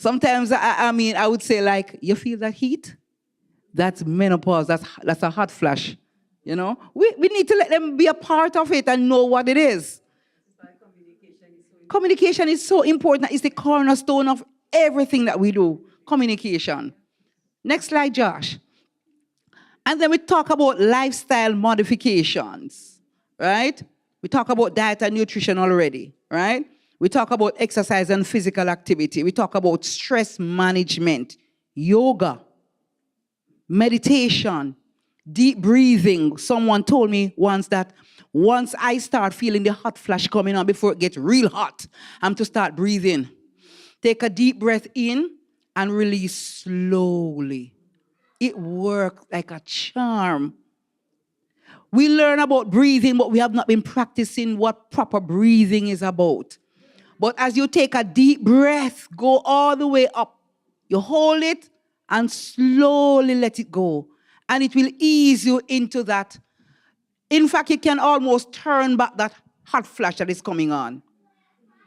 Sometimes, I would say, like, you feel that heat? That's menopause. That's a hot flash. You know, we need to let them be a part of it and know what it is. Communication is so important. It's the cornerstone of everything that we do. Communication. Next slide, Josh. And then we talk about lifestyle modifications, right? We talk about diet and nutrition already, right? We talk about exercise and physical activity. We talk about stress management, yoga, meditation, deep breathing. Someone told me once that once I start feeling the hot flash coming on before it gets real hot, I'm to start breathing. Take a deep breath in and release slowly. It works like a charm. We learn about breathing, but we have not been practicing what proper breathing is about. But as you take a deep breath, go all the way up. You hold it and slowly let it go. And it will ease you into that. In fact, you can almost turn back that hot flash that is coming on.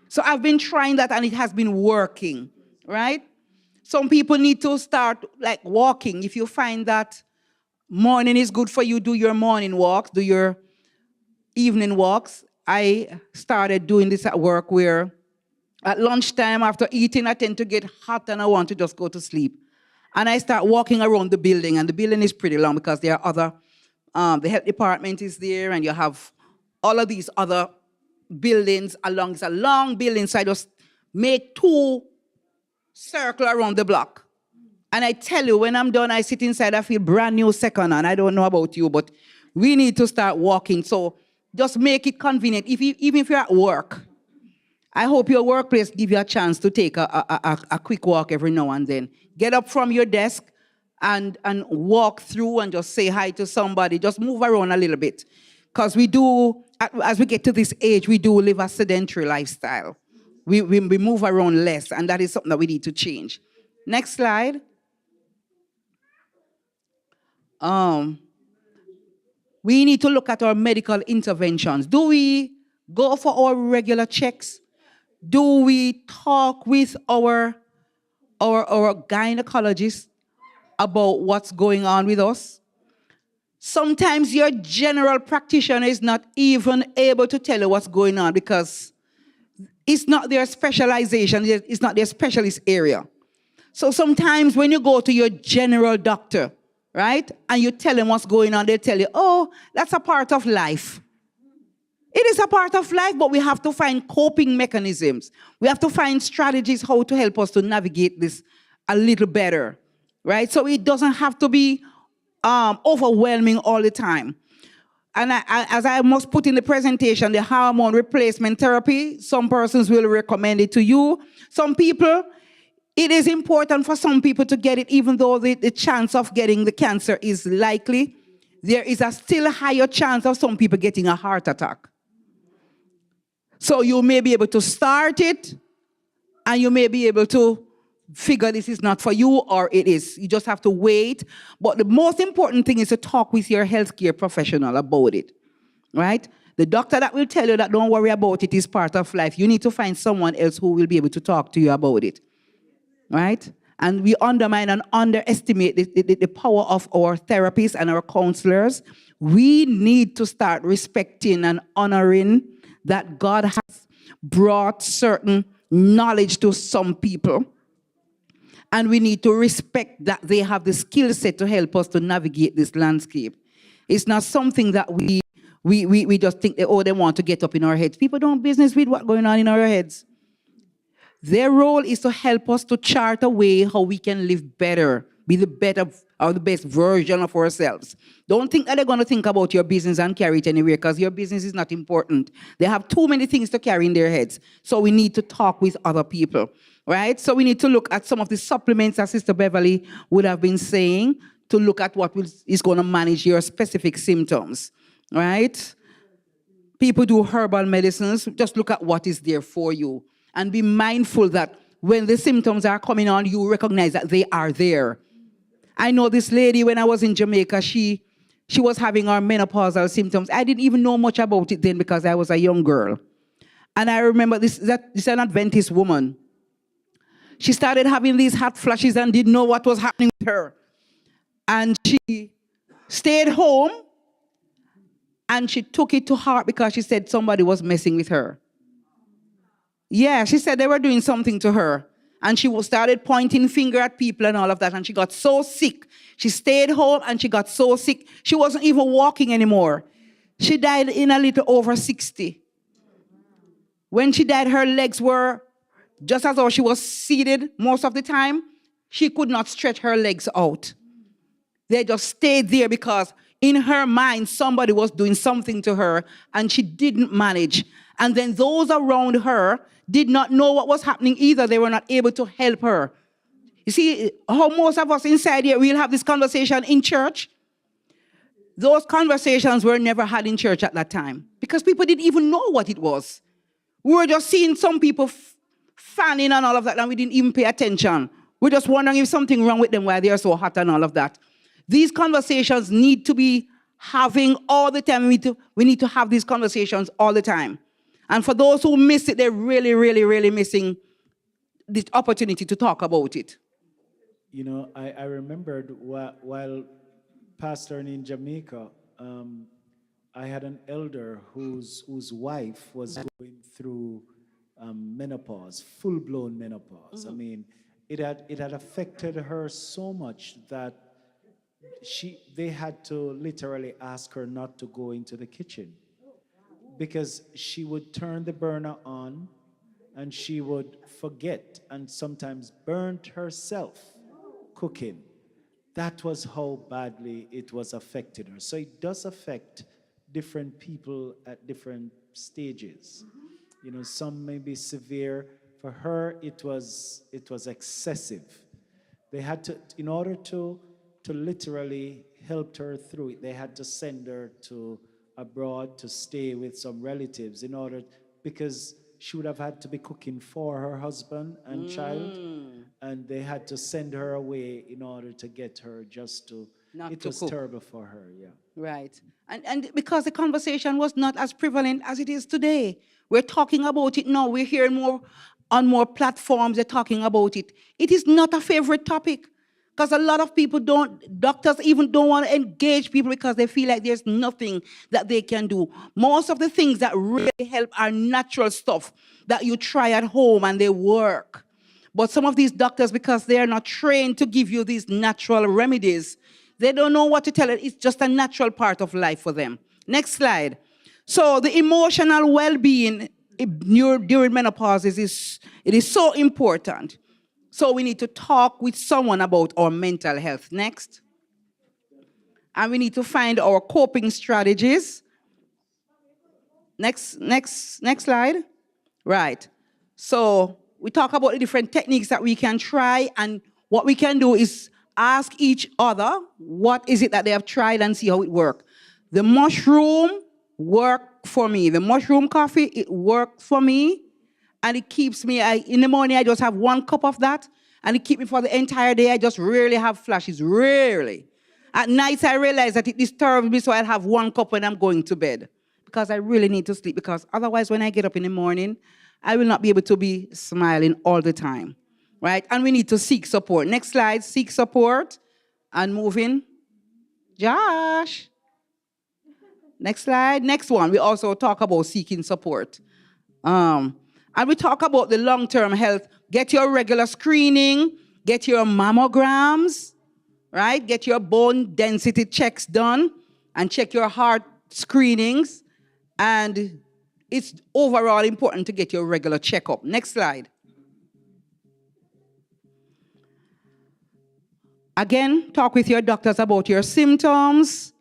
So I've been trying that and it has been working, right? Some people need to start like walking. If you find that morning is good for you, do your morning walks, do your evening walks. I started doing this at work where at lunchtime after eating, I tend to get hot and I want to just go to sleep. And I start walking around the building, and the building is pretty long because there are other, the health department is there, and you have all of these other buildings along. It's a long building, so I just make 2 circles around the block. And I tell you, when I'm done, I sit inside, I feel brand new second, and I don't know about you, but we need to start walking. So just make it convenient, even if you're at work. I hope your workplace give you a chance to take a quick walk every now and then. Get up from your desk and walk through and just say hi to somebody. Just move around a little bit. Because we do, as we get to this age, we do live a sedentary lifestyle. We move around less, and that is something that we need to change. Next slide. We need to look at our medical interventions. Do we go for our regular checks? Do we talk with our gynecologist about what's going on with us? Sometimes your general practitioner is not even able to tell you what's going on because it's not their specialization, it's not their specialist area. So sometimes when you go to your general doctor, right, and you tell them what's going on, they tell you, oh, that's a part of life. It is a part of life, but we have to find coping mechanisms. We have to find strategies how to help us to navigate this a little better, right? So it doesn't have to be overwhelming all the time. And as I must put in the presentation, the hormone replacement therapy, some persons will recommend it to you. Some people, it is important for some people to get it, even though the chance of getting the cancer is likely. There is a still higher chance of some people getting a heart attack. So you may be able to start it, and you may be able to figure this is not for you, or it is. You just have to wait. But the most important thing is to talk with your healthcare professional about it, right? The doctor that will tell you that don't worry about it is part of life. You need to find someone else who will be able to talk to you about it, right? And we undermine and underestimate the power of our therapists and our counselors. We need to start respecting and honoring that God has brought certain knowledge to some people. And we need to respect that they have the skill set to help us to navigate this landscape. It's not something that we just think, oh, they want to get up in our heads. People don't business with what's going on in our heads. Their role is to help us to chart a way how we can live better, be the better or the best version of ourselves. Don't think that they're going to think about your business and carry it anywhere, because your business is not important. They have too many things to carry in their heads. So we need to talk with other people, right? So we need to look at some of the supplements that Sister Beverly would have been saying to look at what is going to manage your specific symptoms, right? People do herbal medicines. Just look at what is there for you. And be mindful that when the symptoms are coming on, you recognize that they are there. I know this lady, when I was in Jamaica, she was having her menopausal symptoms. I didn't even know much about it then because I was a young girl. And I remember this is an Adventist woman. She started having these hot flashes and didn't know what was happening with her. And she stayed home And she took it to heart because she said somebody was messing with her. Yeah, she said they were doing something to her. And she started pointing finger at people and all of that. And she got so sick. She stayed home and she got so sick. She wasn't even walking anymore. She died in a little over 60. When she died, her legs were just as though she was seated most of the time. She could not stretch her legs out. They just stayed there because in her mind, somebody was doing something to her and she didn't manage. And then those around her did not know what was happening either. They were not able to help her. You see, how most of us inside here, we'll have this conversation in church. Those conversations were never had in church at that time because people didn't even know what it was. We were just seeing some people fanning and all of that, and we didn't even pay attention. We're just wondering if something wrong with them, why they are so hot and all of that. These conversations need to be having all the time. We need to have these conversations all the time. And for those who miss it, they're really, really, really missing the opportunity to talk about it. You know, I remembered while pastoring in Jamaica, I had an elder whose wife was going through menopause, full-blown menopause. I mean, it had affected her so much that they had to literally ask her not to go into the kitchen because she would turn the burner on and she would forget and sometimes burnt herself cooking. That was how badly it was affecting her. So it does affect different people at different stages. You know, some may be severe. For her, it was excessive. They had to, in order to literally help her through it, they had to send her to abroad to stay with some relatives because she would have had to be cooking for her husband and child, and they had to send her away in order to get her just to, it was terrible for her, yeah. Right. And because the conversation was not as prevalent as it is today. We're talking about it now. We're hearing more on more platforms, they're talking about it. It is not a favorite topic because a lot of people doctors even don't want to engage people because they feel like there's nothing that they can do. Most of the things that really help are natural stuff that you try at home and they work. But some of these doctors, because they are not trained to give you these natural remedies, they don't know what to tell you. It's just a natural part of life for them. Next slide. So the emotional well-being during menopause is so important. So we need to talk with someone about our mental health. Next. And we need to find our coping strategies. Next slide. Right. So we talk about the different techniques that we can try, and what we can do is ask each other what is it that they have tried and see how it works. The mushroom worked for me. The mushroom coffee, it worked for me. And it keeps me, in the morning I just have 1 cup of that, and it keeps me for the entire day. I just rarely have flashes, rarely. At night I realize that it disturbs me, so I'll have 1 cup when I'm going to bed. Because I really need to sleep, because otherwise when I get up in the morning, I will not be able to be smiling all the time. Right? And we need to seek support. Next slide, seek support. And moving. Josh. Next slide. Next one. We also talk about seeking support. And we talk about the long-term health. Get your regular screening. Get your mammograms. Right? Get your bone density checks done. And check your heart screenings. And it's overall important to get your regular checkup. Next slide. Again, talk with your doctors about your symptoms.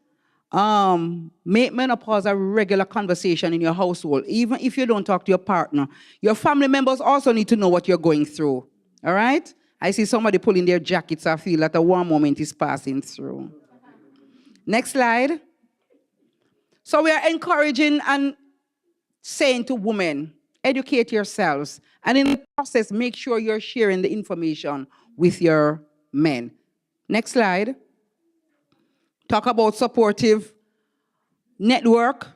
Make menopause a regular conversation in your household, even if you don't talk to your partner. Your family members also need to know what you're going through. All right? I see somebody pulling their jackets. I feel that a warm moment is passing through. Next slide. So we are encouraging and saying to women, educate yourselves. And in the process, make sure you're sharing the information with your men. Next slide. Talk about supportive network.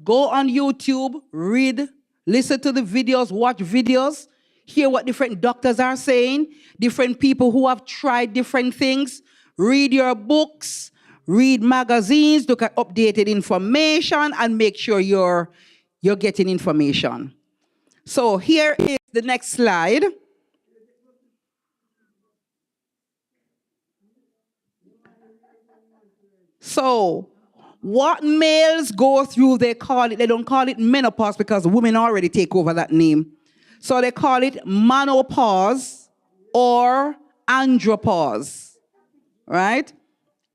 Go on YouTube, read, listen to the videos, watch videos, hear what different doctors are saying, different people who have tried different things. Read your books, read magazines, look at updated information, and make sure you're getting information. So here is the next slide. So what males go through, they don't call it menopause because women already take over that name. So they call it menopause or andropause, right?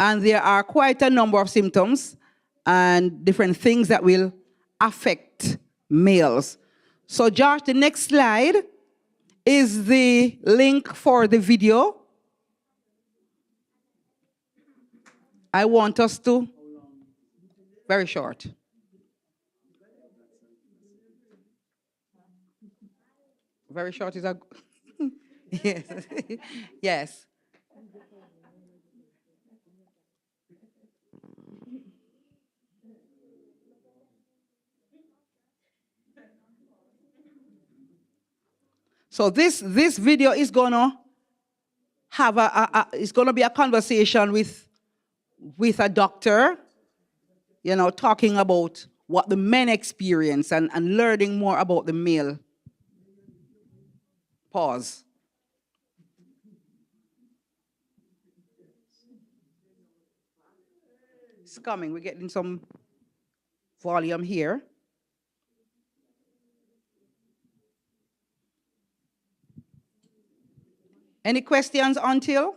And there are quite a number of symptoms and different things that will affect males. So Josh, the next slide is the link for the video. I want us to, very short. Very short is a, yes, yes. So this video is gonna have it's gonna be a conversation with a doctor, you know, talking about what the men experience and learning more about the male. Pause. It's coming. We're getting some volume here. Any questions until?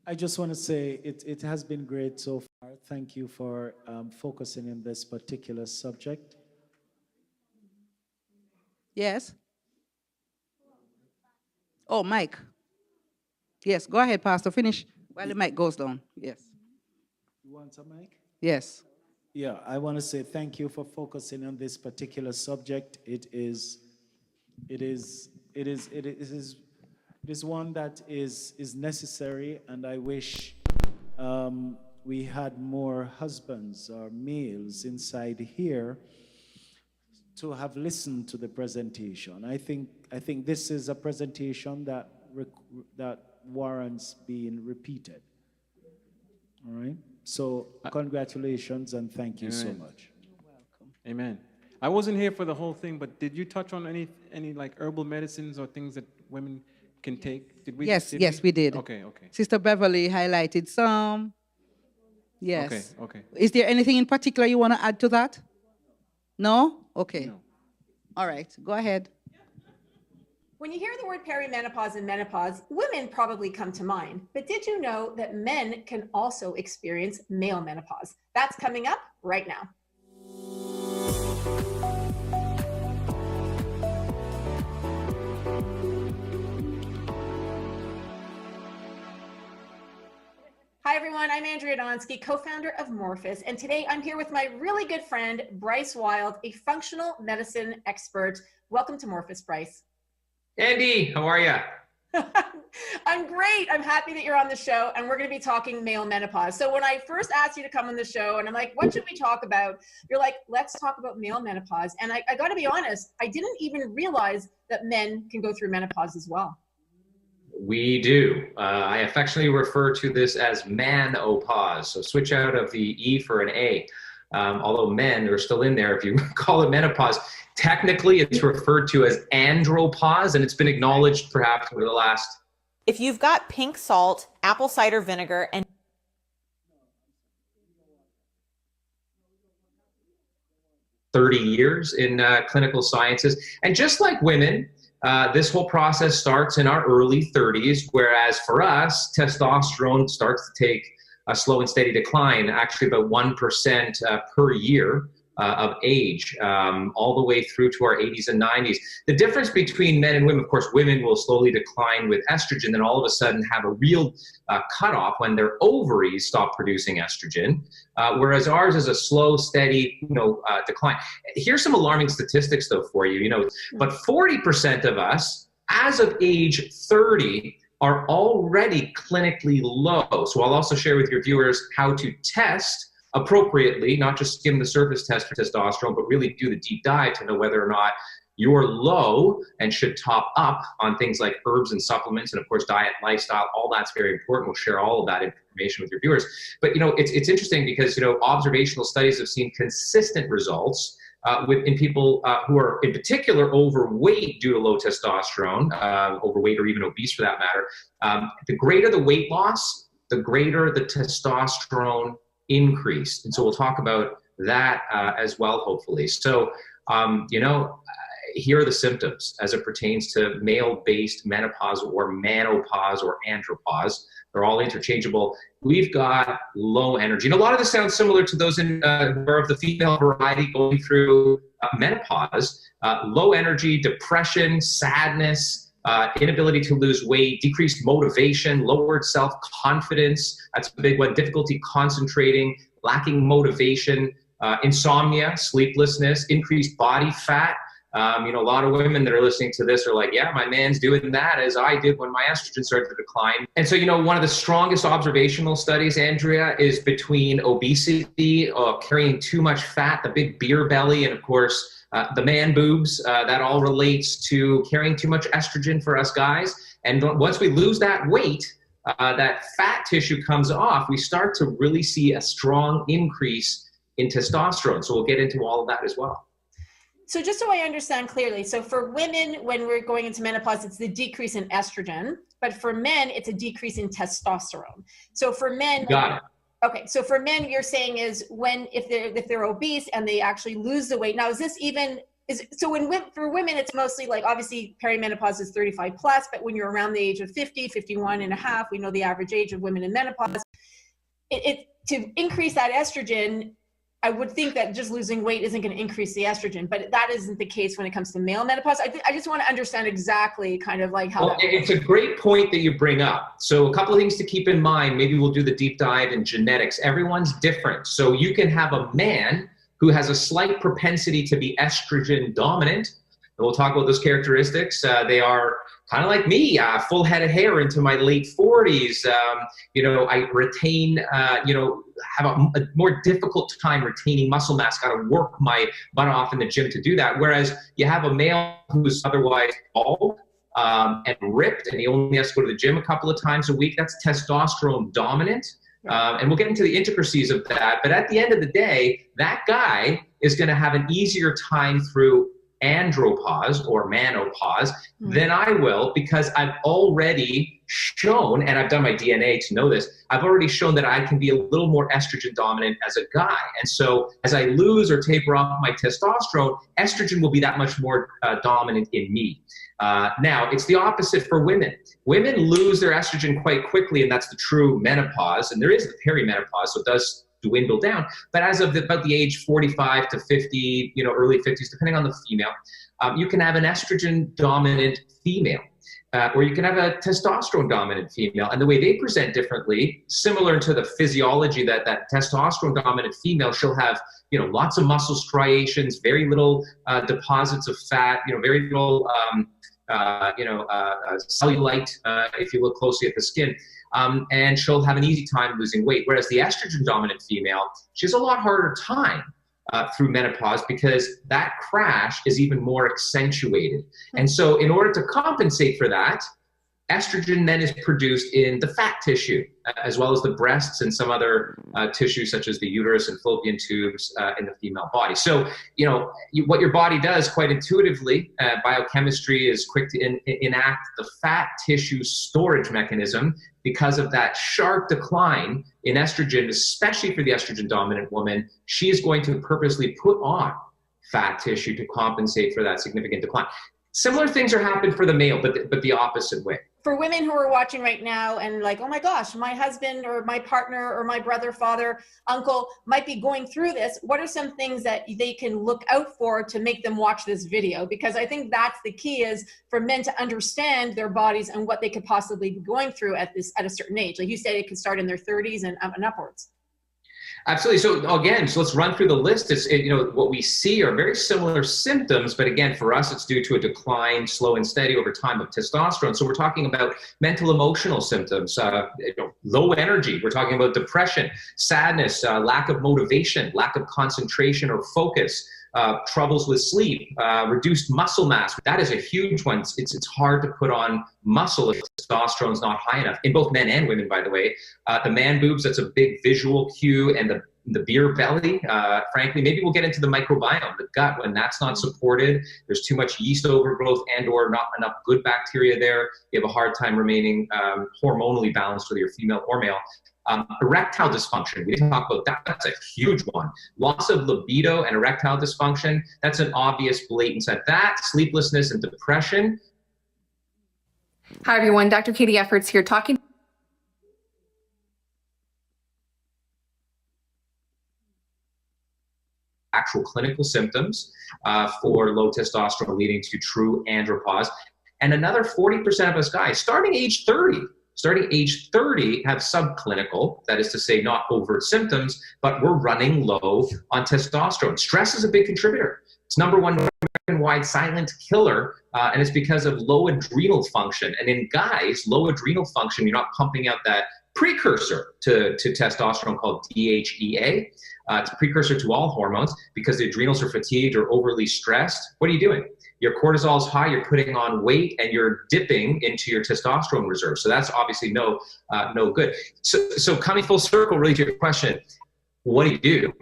I just want to say it has been great so far. Thank you for focusing on this particular subject. Yes. Oh, Mike. Yes, go ahead, Pastor. Finish while the mic goes down. Yes. You want a mic? Yes. Yeah, I want to say thank you for focusing on this particular subject. It is one that is necessary, and I wish we had more husbands or males inside here to have listened to the presentation. I think this is a presentation that warrants being repeated. All right. So congratulations and thank you so much. You're welcome. Amen. I wasn't here for the whole thing, but did you touch on any like herbal medicines or things that women can take? Did we? Yes, we did. Okay. Sister Beverly highlighted some. Yes. Okay. Is there anything in particular you want to add to that? No? Okay. No. All right, go ahead. When you hear the word perimenopause and menopause, women probably come to mind. But did you know that men can also experience male menopause? That's coming up right now. Hi, everyone. I'm Andrea Donsky, co-founder of Morphus, and today I'm here with my really good friend, Bryce Wild, a functional medicine expert. Welcome to Morphus, Bryce. Andy, how are you? I'm great. I'm happy that you're on the show, and we're going to be talking male menopause. So when I first asked you to come on the show, and I'm like, what should we talk about? You're like, let's talk about male menopause. And I got to be honest, I didn't even realize that men can go through menopause as well. We do. I affectionately refer to this as manopause. So switch out of the E for an A. Although men are still in there, if you call it menopause, technically it's referred to as andropause, and it's been acknowledged perhaps over the last. If you've got pink salt, apple cider vinegar, and 30 years in clinical sciences. And just like women, this whole process starts in our early 30s, whereas for us, testosterone starts to take a slow and steady decline, actually about 1% per year of age, all the way through to our 80s and 90s. The difference between men and women, of course, women will slowly decline with estrogen, then all of a sudden have a real cutoff when their ovaries stop producing estrogen, whereas ours is a slow, steady, decline. Here's some alarming statistics, though, for you. But 40% of us, as of age 30, are already clinically low. So I'll also share with your viewers how to test appropriately, not just skim the surface test for testosterone, but really do the deep dive to know whether or not you're low and should top up on things like herbs and supplements, and of course diet, lifestyle. All that's very important. We'll share all of that information with your viewers. But it's interesting because observational studies have seen consistent results in people who are in particular overweight due to low testosterone, overweight or even obese for that matter. The greater the weight loss, the greater the testosterone increase. And so we'll talk about that as well, hopefully. So, here are the symptoms as it pertains to male-based menopause or menopause or andropause. They're all interchangeable. We've got low energy. And a lot of this sounds similar to those who are of the female variety going through menopause. Low energy, depression, sadness, inability to lose weight, decreased motivation, lowered self-confidence. That's a big one. Difficulty concentrating, lacking motivation, insomnia, sleeplessness, increased body fat. A lot of women that are listening to this are like, yeah, my man's doing that as I did when my estrogen started to decline. And so, one of the strongest observational studies, Andrea, is between obesity, carrying too much fat, the big beer belly, and of course, the man boobs. That all relates to carrying too much estrogen for us guys. And once we lose that weight, that fat tissue comes off, we start to really see a strong increase in testosterone. So we'll get into all of that as well. So just so I understand clearly, so for women, when we're going into menopause, it's the decrease in estrogen, but for men, it's a decrease in testosterone. So for men, got it. Okay, so for men, you're saying is if they're obese and they actually lose the weight. Now, is this even for women, it's mostly like obviously perimenopause is 35 plus, but when you're around the age of 50, 51 and a half, we know the average age of women in menopause. To increase that estrogen, I would think that just losing weight isn't going to increase the estrogen, but that isn't the case when it comes to male menopause. I just want to understand exactly kind of like how. Well, it's a great point that you bring up. So a couple of things to keep in mind. Maybe we'll do the deep dive in genetics. Everyone's different. So you can have a man who has a slight propensity to be estrogen dominant. And we'll talk about those characteristics. They are kind of like me, full head of hair into my late 40s. I retain, have a more difficult time retaining muscle mass. Got to work my butt off in the gym to do that. Whereas you have a male who's otherwise bald and ripped, and he only has to go to the gym a couple of times a week. That's testosterone dominant. And we'll get into the intricacies of that. But at the end of the day, that guy is going to have an easier time through andropause or menopause than I will, because I've already shown, and I've done my DNA to know this, I've already shown that I can be a little more estrogen dominant as a guy. And so as I lose or taper off my testosterone, estrogen will be that much more dominant in me. Now, it's the opposite for women. Women lose their estrogen quite quickly, and that's the true menopause. And there is the perimenopause, so it does dwindle down. But as of about the age 45 to 50, early 50s, depending on the female, you can have an estrogen dominant female, or you can have a testosterone dominant female. And the way they present differently, similar to the physiology that testosterone dominant female, she'll have, lots of muscle striations, very little deposits of fat, very little, cellulite, if you look closely at the skin. And she'll have an easy time losing weight. Whereas the estrogen dominant female, she has a lot harder time through menopause, because that crash is even more accentuated. And so in order to compensate for that, estrogen then is produced in the fat tissue, as well as the breasts and some other tissues such as the uterus and fallopian tubes in the female body. So, what your body does quite intuitively, biochemistry is quick to enact the fat tissue storage mechanism because of that sharp decline in estrogen, especially for the estrogen dominant woman. She is going to purposely put on fat tissue to compensate for that significant decline. Similar things are happening for the male, but the opposite way. For women who are watching right now and like, oh my gosh, my husband or my partner or my brother, father, uncle might be going through this, what are some things that they can look out for to make them watch this video? Because I think that's the key, is for men to understand their bodies and what they could possibly be going through at a certain age. Like you said, it could start in their 30s and upwards. Absolutely. So again, so let's run through the list. What we see are very similar symptoms, but again, for us, it's due to a decline, slow and steady over time of testosterone. So we're talking about mental, emotional symptoms, low energy. We're talking about depression, sadness, lack of motivation, lack of concentration or focus, troubles with sleep, reduced muscle mass. That is a huge one. It's hard to put on muscle if testosterone is not high enough, in both men and women, by the way. The man boobs, that's a big visual cue, and the beer belly, frankly. Maybe we'll get into the microbiome, the gut. When that's not supported, there's too much yeast overgrowth and or not enough good bacteria there. You have a hard time remaining hormonally balanced, whether you're female or male. Erectile dysfunction, we didn't talk about that. That's a huge one. Loss of libido and erectile dysfunction, that's an obvious blatant sign. That, sleeplessness and depression. Hi everyone, Dr. Katie Efforts here talking. Actual clinical symptoms for low testosterone leading to true andropause. And another 40% of us guys, starting age 30, have subclinical, that is to say not overt symptoms, but we're running low on testosterone. Stress is a big contributor. It's number one American-wide silent killer, and it's because of low adrenal function. And in guys, low adrenal function, you're not pumping out that precursor to testosterone called DHEA. It's a precursor to all hormones. Because the adrenals are fatigued or overly stressed, what are you doing? Your cortisol is high, you're putting on weight, and you're dipping into your testosterone reserve. So that's obviously no good. So coming full circle really to your question, what do you do?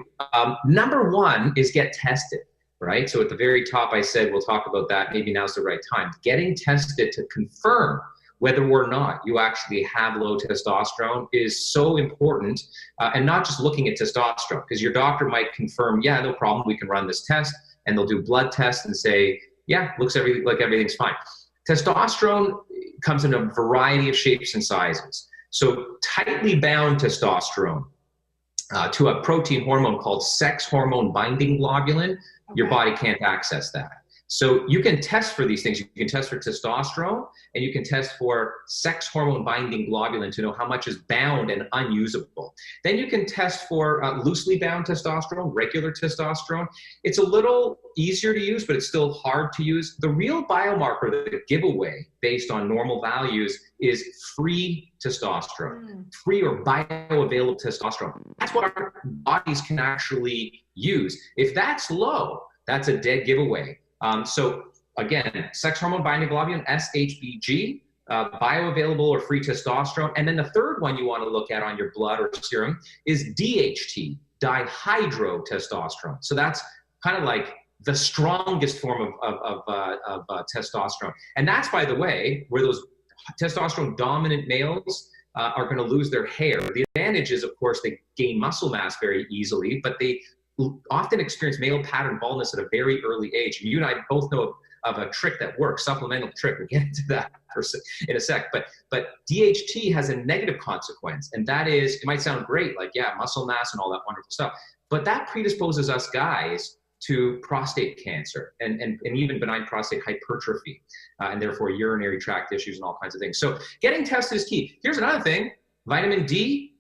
Number one is get tested, right? So at the very top I said, we'll talk about that, maybe now's the right time. Getting tested to confirm whether or not you actually have low testosterone is so important, and not just looking at testosterone, because your doctor might confirm, yeah, no problem, we can run this test, and they'll do blood tests and say, yeah, looks like everything's fine. Testosterone comes in a variety of shapes and sizes. So tightly bound testosterone to a protein hormone called sex hormone binding globulin, your body can't access that. So you can test for these things. You can test for testosterone, and you can test for sex hormone binding globulin to know how much is bound and unusable. Then you can test for loosely bound testosterone, regular testosterone. It's a little easier to use, but it's still hard to use. The real biomarker, the giveaway based on normal values, is free testosterone, free or bioavailable testosterone. That's what our bodies can actually use. If that's low, that's a dead giveaway. So again, sex hormone binding globulin, SHBG, bioavailable or free testosterone. And then the third one you want to look at on your blood or serum is DHT, dihydrotestosterone. So that's kind of like the strongest form of testosterone. And that's, by the way, where those testosterone dominant males are going to lose their hair. The advantage is, of course, they gain muscle mass very easily, but they often experience male pattern baldness at a very early age. And you and I both know of a trick that works, supplemental trick. We'll get into that in a sec. But DHT has a negative consequence, and that is, it might sound great, like, yeah, muscle mass and all that wonderful stuff, but that predisposes us guys to prostate cancer and even benign prostate hypertrophy, and therefore urinary tract issues and all kinds of things. So getting tested is key. Here's another thing: vitamin D,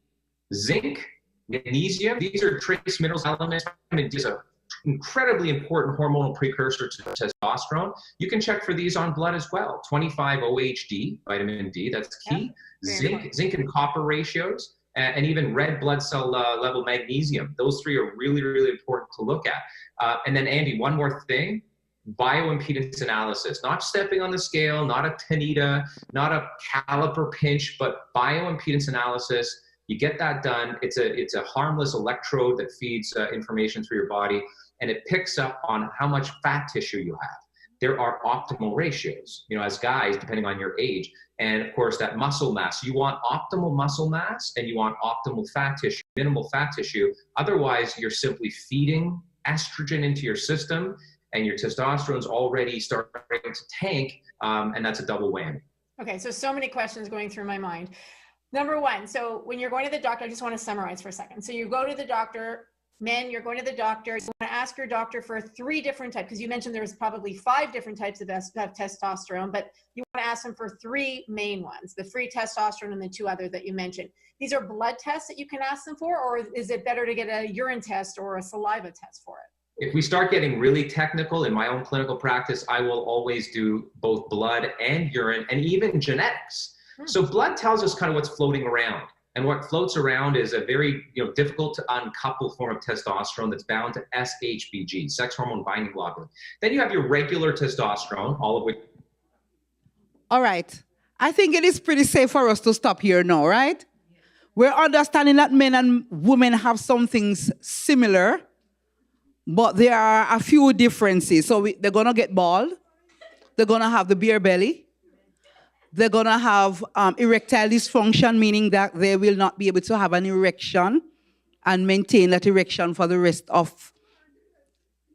zinc, magnesium. These are trace minerals elements. Vitamin D is an incredibly important hormonal precursor to testosterone. You can check for these on blood as well. 25-OHD, vitamin D, that's key. Zinc and copper ratios, and even red blood cell level magnesium. Those three are really, really important to look at. And then Andy, one more thing: bioimpedance analysis. Not stepping on the scale, not a Tanita, not a caliper pinch, but bioimpedance analysis. You get that done. It's a harmless electrode that feeds information through your body, and it picks up on how much fat tissue you have. There are optimal ratios, as guys, depending on your age. And of course, that muscle mass. You want optimal muscle mass, and you want optimal fat tissue, minimal fat tissue. Otherwise, you're simply feeding estrogen into your system, and your testosterone's already starting to tank, and that's a double whammy. Okay, so many questions going through my mind. Number one, so when you're going to the doctor, I just want to summarize for a second. So you go to the doctor, men, you're going to the doctor, you want to ask your doctor for 3 different types, because you mentioned there's probably 5 different types of testosterone, but you want to ask them for 3 main ones, the free testosterone and the 2 others that you mentioned. These are blood tests that you can ask them for, or is it better to get a urine test or a saliva test for it? If we start getting really technical in my own clinical practice, I will always do both blood and urine and even genetics. So blood tells us kind of what's floating around. And what floats around is a very difficult to uncouple form of testosterone that's bound to SHBG, sex hormone binding globulin. Then you have your regular testosterone, all of which. All right. I think it is pretty safe for us to stop here now, right? We're understanding that men and women have some things similar, but there are a few differences. So they're going to get bald. They're going to have the beer belly. They're going to have erectile dysfunction, meaning that they will not be able to have an erection and maintain that erection for the rest of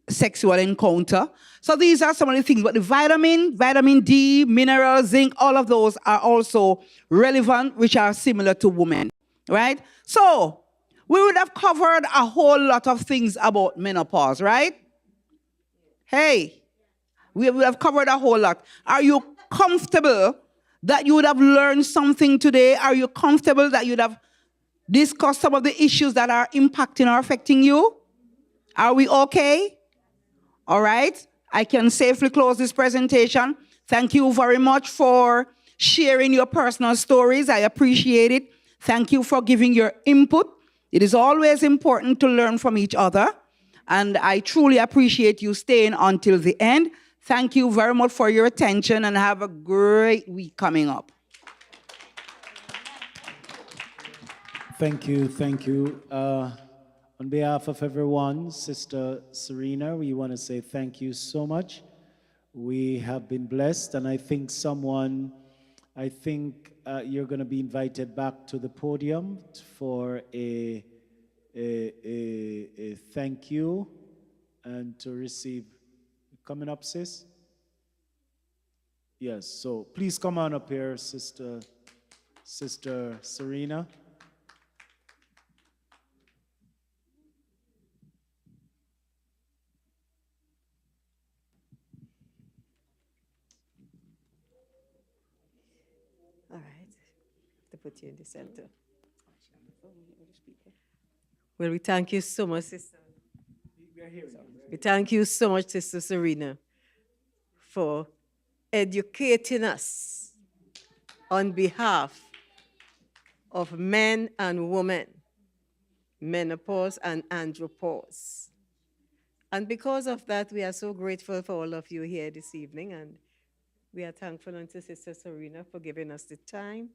sexual encounter. So these are some of the things. But the vitamin D, minerals, zinc, all of those are also relevant, which are similar to women, right? So we would have covered a whole lot of things about menopause, right? Hey, we would have covered a whole lot. Are you comfortable that you would have learned something today? Are you comfortable that you'd have discussed some of the issues that are impacting or affecting you? Are we okay? All right. I can safely close this presentation. Thank you very much for sharing your personal stories. I appreciate it. Thank you for giving your input. It is always important to learn from each other. And I truly appreciate you staying until the end. Thank you very much for your attention and have a great week coming up. Thank you, thank you. On behalf of everyone, Sister Serena, we want to say thank you so much. We have been blessed, and I think you're going to be invited back to the podium for a thank you and to receive. Coming up, sis? Yes, so please come on up here, Sister Serena. All right, to put you in the center. Well, we thank you so much, Sister. We thank you so much, Sister Serena, for educating us on behalf of men and women, menopause and andropause. And because of that, we are so grateful for all of you here this evening, and we are thankful unto Sister Serena for giving us the time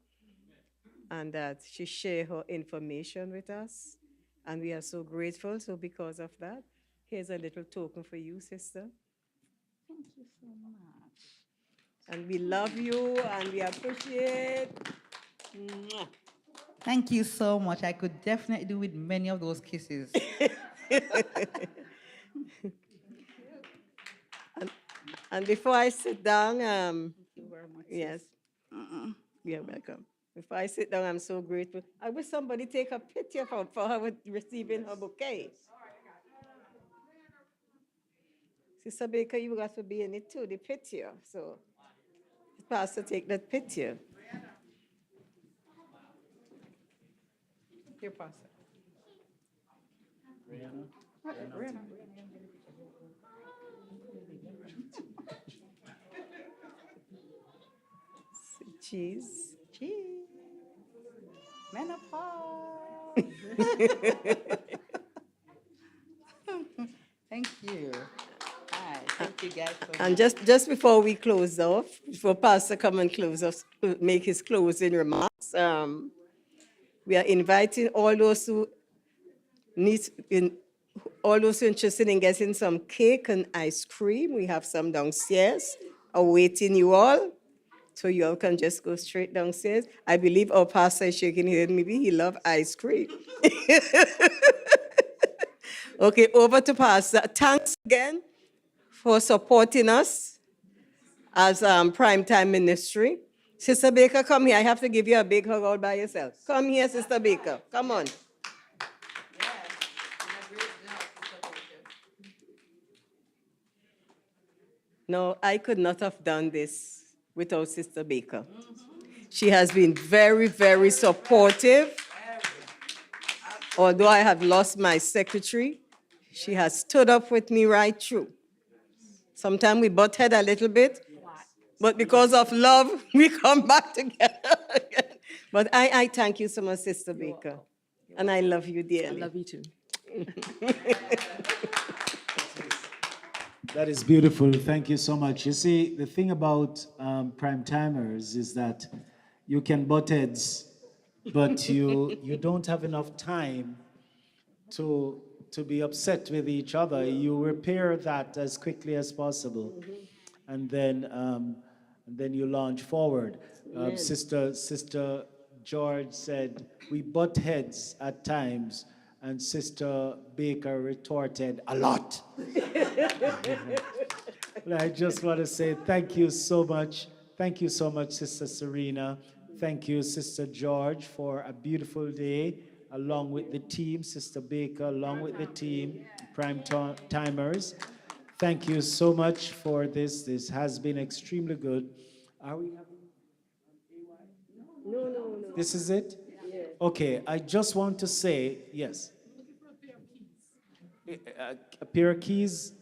and that she shared her information with us. And we are so grateful. So because of that, here's a little token for you, sister. Thank you so much. And we love you and we appreciate. Mwah. Thank you so much. I could definitely do with many of those kisses. And before I sit down, thank you very much. yes, you're welcome. Before I sit down, I'm so grateful. I wish somebody take a picture for her with receiving her bouquet. Sister Baker, you got to be in it too, the picture. So, Pastor, take that picture. Here, Pastor. Brianna. Cheese. Cheese. Menopause. Thank you. Hi, thank you guys so much. And just before we close off, before Pastor come and close us, make his closing remarks, we are inviting all those who all those who are interested in getting some cake and ice cream. We have some downstairs awaiting you all. So you all can just go straight downstairs. I believe our pastor is shaking his head. Maybe he loves ice cream. Okay, over to Pastor. Thanks again for supporting us as Primetime Ministry. Sister Baker, come here. I have to give you a big hug all by yourself. Come here, Sister Baker. Come on. Yes, No, I could not have done this without Sister Baker. She has been very, very supportive. Although I have lost my secretary, she has stood up with me right through. Sometimes we butt head a little bit, but because of love, we come back together again. But I thank you so much, Sister Baker. And I love you dearly. I love you too. That is beautiful. Thank you so much. You see, the thing about prime timers is that you can butt heads, but you don't have enough time to be upset with each other. You repair that as quickly as possible, and then you launch forward. Sister George said we butt heads at times, and Sister Baker retorted a lot. Well, I just want to say thank you so much. Thank you so much, Sister Serena. Thank you, Sister George, for a beautiful day, along with the team, Sister Baker, along with the team, Prime Timers. Thank you so much for this. This has been extremely good. Are we having No. This is it? Okay, I just want to say, yes. A pair of keys?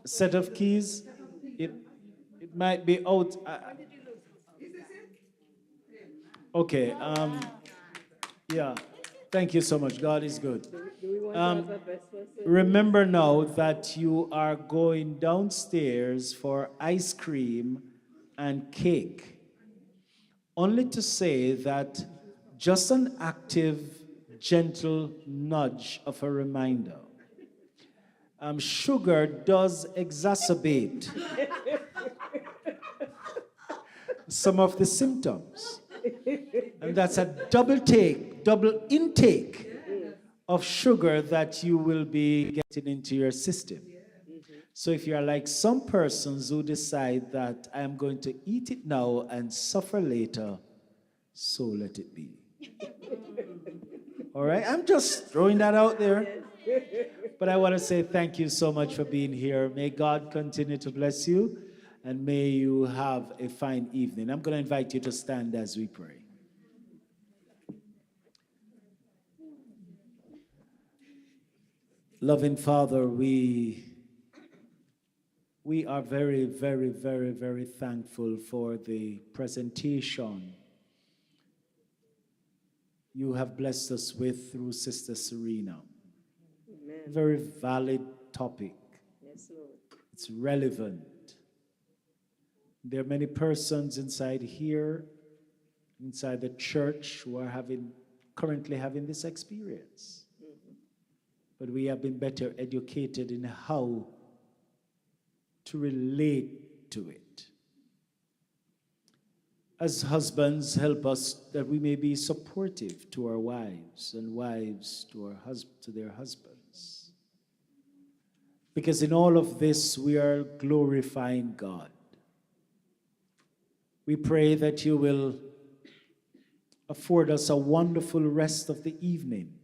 A set of keys? It might be out. Okay, yeah. Thank you so much. God is good. Remember now that you are going downstairs for ice cream and cake. Only to say that just an active, gentle nudge of a reminder. Sugar does exacerbate some of the symptoms. And that's a double intake of sugar that you will be getting into your system. So if you're like some persons who decide that I am going to eat it now and suffer later, so let it be. All right, I'm just throwing that out there. But I want to say thank you so much for being here. May God continue to bless you, and may you have a fine evening. I'm going to invite you to stand as we pray. Loving Father, we are very, very, very, very thankful for the presentation you have blessed us with through Sister Serena. Amen. Very valid topic. Yes, Lord. It's relevant. There are many persons inside here, inside the church, who are currently having this experience. But we have been better educated in how to relate to it. As husbands, help us that we may be supportive to our wives, and wives to their husbands. Because in all of this, we are glorifying God. We pray that you will afford us a wonderful rest of the evening,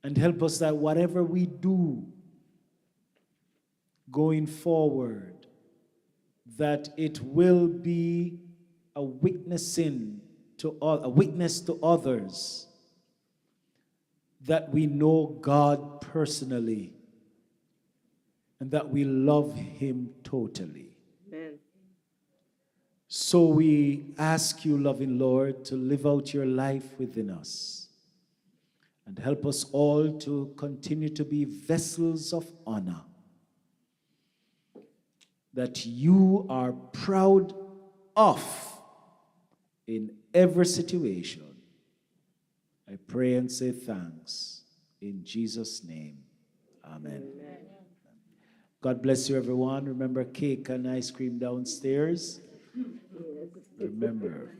and help us that whatever we do going forward, that it will be a witness to others that we know God personally and that we love him totally. Amen. So we ask you, loving Lord, to live out your life within us and help us all to continue to be vessels of honor that you are proud of in every situation. I pray and say thanks in Jesus' name. Amen. Amen. God bless you, everyone. Remember cake and ice cream downstairs. Remember.